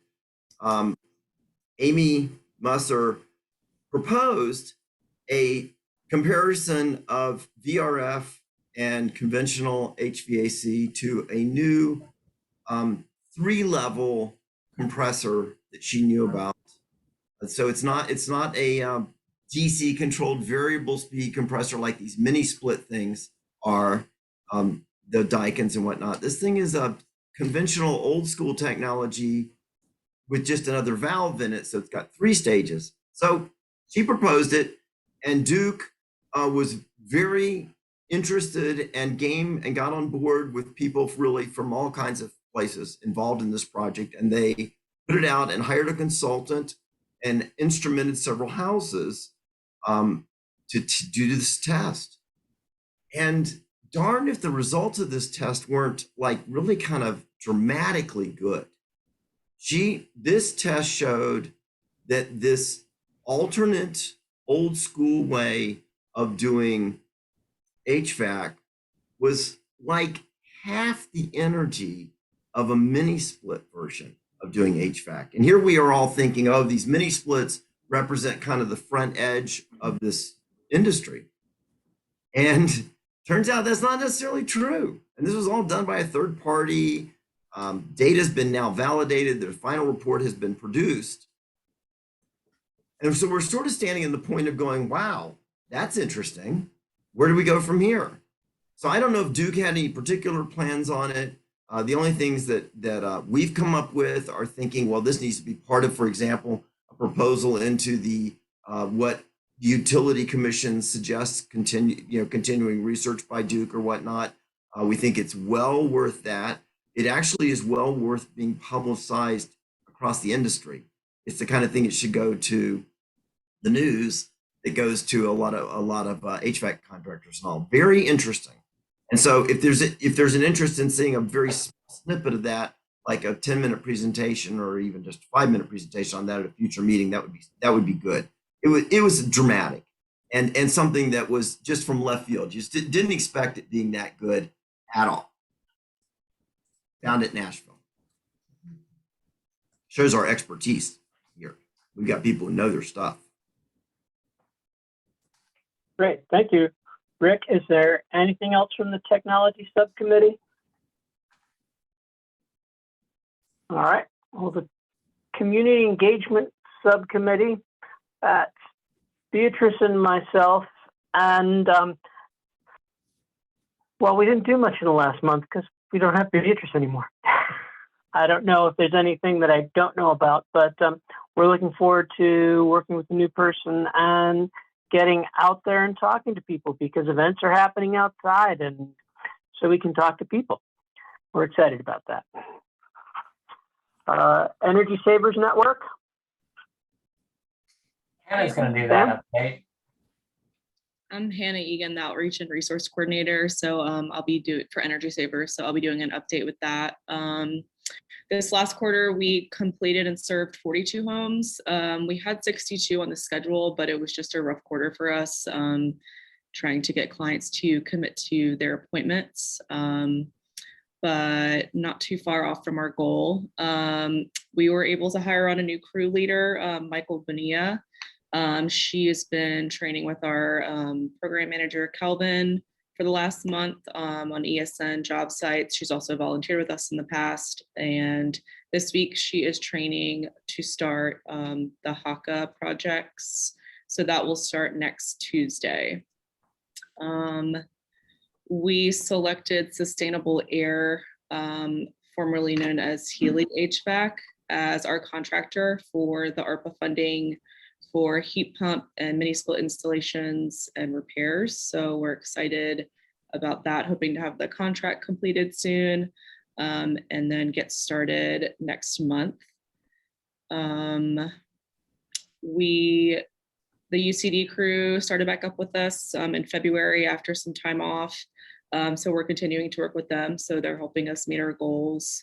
Amy Musser proposed a comparison of VRF and conventional HVAC to a new 3-level compressor that she knew about. So it's not a DC controlled variable speed compressor like these mini split things are, the Daikin's and whatnot. This thing is a conventional old school technology with just another valve in it. So it's got 3 stages. So she proposed it, and Duke was very interested and game and got on board with people really from all kinds of places involved in this project. And they put it out and hired a consultant and instrumented several houses to do this test. And darn if the results of this test weren't like really kind of dramatically good. This test showed that this alternate old school way of doing HVAC was like half the energy of a mini split version of doing HVAC. And here we are all thinking, oh, these mini splits represent kind of the front edge of this industry. And turns out that's not necessarily true. And this was all done by a third party. Data has been now validated. The final report has been produced. And so we're sort of standing in the point of going, wow, that's interesting. Where do we go from here? So I don't know if Duke had any particular plans on it. The only things that we've come up with are thinking, well, this needs to be part of, for example, a proposal into the what the Utility Commission suggests continuing research by Duke or whatnot. We think it's well worth that. It actually is well worth being publicized across the industry. It's the kind of thing that should go to the news. It goes to a lot of HVAC contractors and all. Very interesting. And so if there's an interest in seeing a very snippet of that, like a 10-minute presentation or even just a 5-minute presentation on that at a future meeting, that would be good. It was dramatic and something that was just from left field. You just didn't expect it being that good at all. Found it in Nashville. Shows our expertise here. We've got people who know their stuff. Great, thank you. Rick, is there anything else from the technology subcommittee? All right, well, the community engagement subcommittee, that's Beatrice and myself, and well, we didn't do much in the last month because we don't have Beatrice anymore. I don't know if there's anything that I don't know about, but we're looking forward to working with the new person and getting out there and talking to people because events are happening outside and so we can talk to people. We're excited about that. Energy Savers Network. Hannah's going to do that update. I'm Hannah Egan, the Outreach and Resource Coordinator. So I'll be doing for Energy Savers. So I'll be doing an update with that. This last quarter, we completed and served 42 homes. We had 62 on the schedule, but it was just a rough quarter for us, trying to get clients to commit to their appointments, but not too far off from our goal. We were able to hire on a new crew leader, Michael Bonilla. She has been training with our program manager, Kelvin, for the last month on ESN job sites. She's also volunteered with us in the past. And this week she is training to start the HACA projects. So that will start next Tuesday. We selected Sustainable Air, formerly known as Healy HVAC, as our contractor for the ARPA funding for heat pump and mini split installations and repairs. So we're excited about that, hoping to have the contract completed soon and then get started next month. The UCD crew started back up with us in February after some time off. So we're continuing to work with them. So they're helping us meet our goals.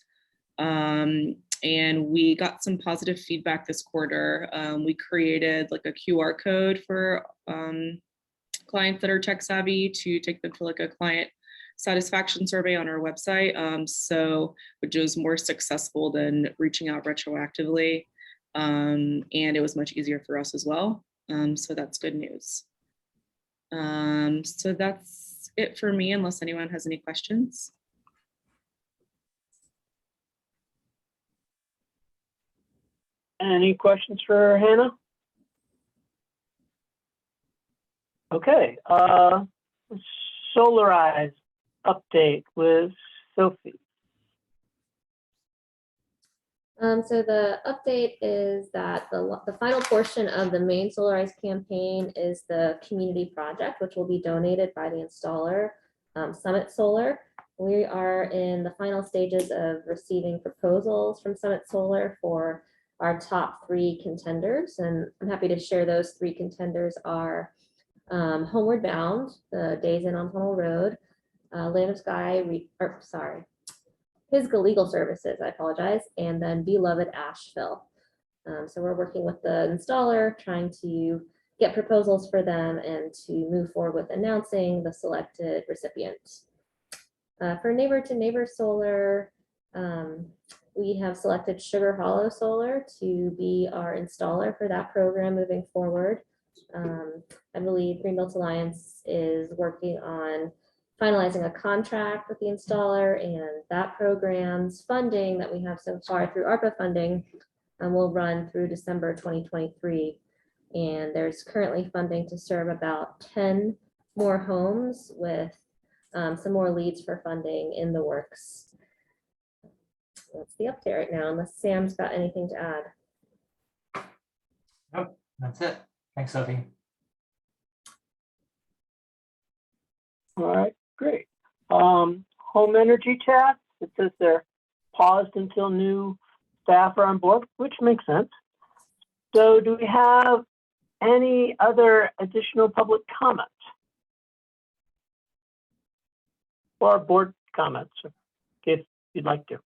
And we got some positive feedback this quarter. We created like a QR code for clients that are tech savvy to take them to like a client satisfaction survey on our website. So which was more successful than reaching out retroactively. And it was much easier for us as well. So that's good news. So that's it for me, unless anyone has any questions. Any questions for Hannah? Okay, Solarize update with Sophie. So the update is that the final portion of the main Solarize campaign is the community project, which will be donated by the installer, Summit Solar. We are in the final stages of receiving proposals from Summit Solar for our top 3 contenders, and I'm happy to share those 3 contenders are Homeward Bound, the Days Inn on Tunnel Road, Land of Sky, Pisgah Legal Services, I apologize, and then Beloved Asheville. So we're working with the installer, trying to get proposals for them and to move forward with announcing the selected recipient. For neighbor to neighbor solar, we have selected Sugar Hollow Solar to be our installer for that program moving forward. I believe Greenbelt Alliance is working on finalizing a contract with the installer, and that program's funding that we have so far through ARPA funding will run through December 2023. And there's currently funding to serve about 10 more homes with some more leads for funding in the works. That's the update right now, unless Sam's got anything to add. Nope, that's it. Thanks, Sophie. All right, great. Home energy tax, it says they're paused until new staff are on board, which makes sense. So do we have any other additional public comments? Or board comments, if you'd like to.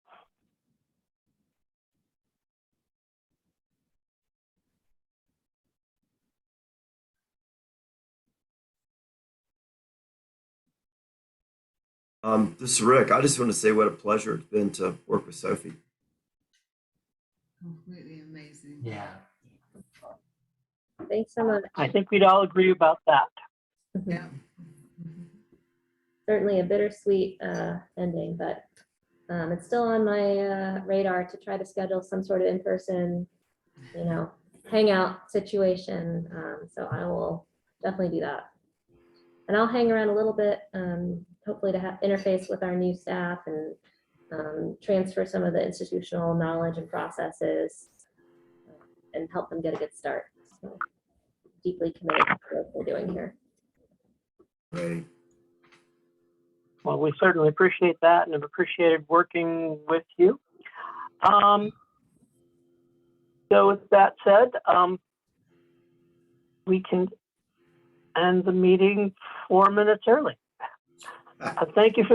This is Rick. I just want to say what a pleasure it's been to work with Sophie. Completely amazing. Yeah. Thanks so much. I think we'd all agree about that. Yeah. Certainly a bittersweet ending, but it's still on my radar to try to schedule some sort of in-person, hangout situation. So I will definitely do that. And I'll hang around a little bit, hopefully to have interface with our new staff and transfer some of the institutional knowledge and processes and help them get a good start. So deeply committed to what we're doing here. Great. Well, we certainly appreciate that and have appreciated working with you. So with that said, we can end the meeting 4 minutes early. Thank you for the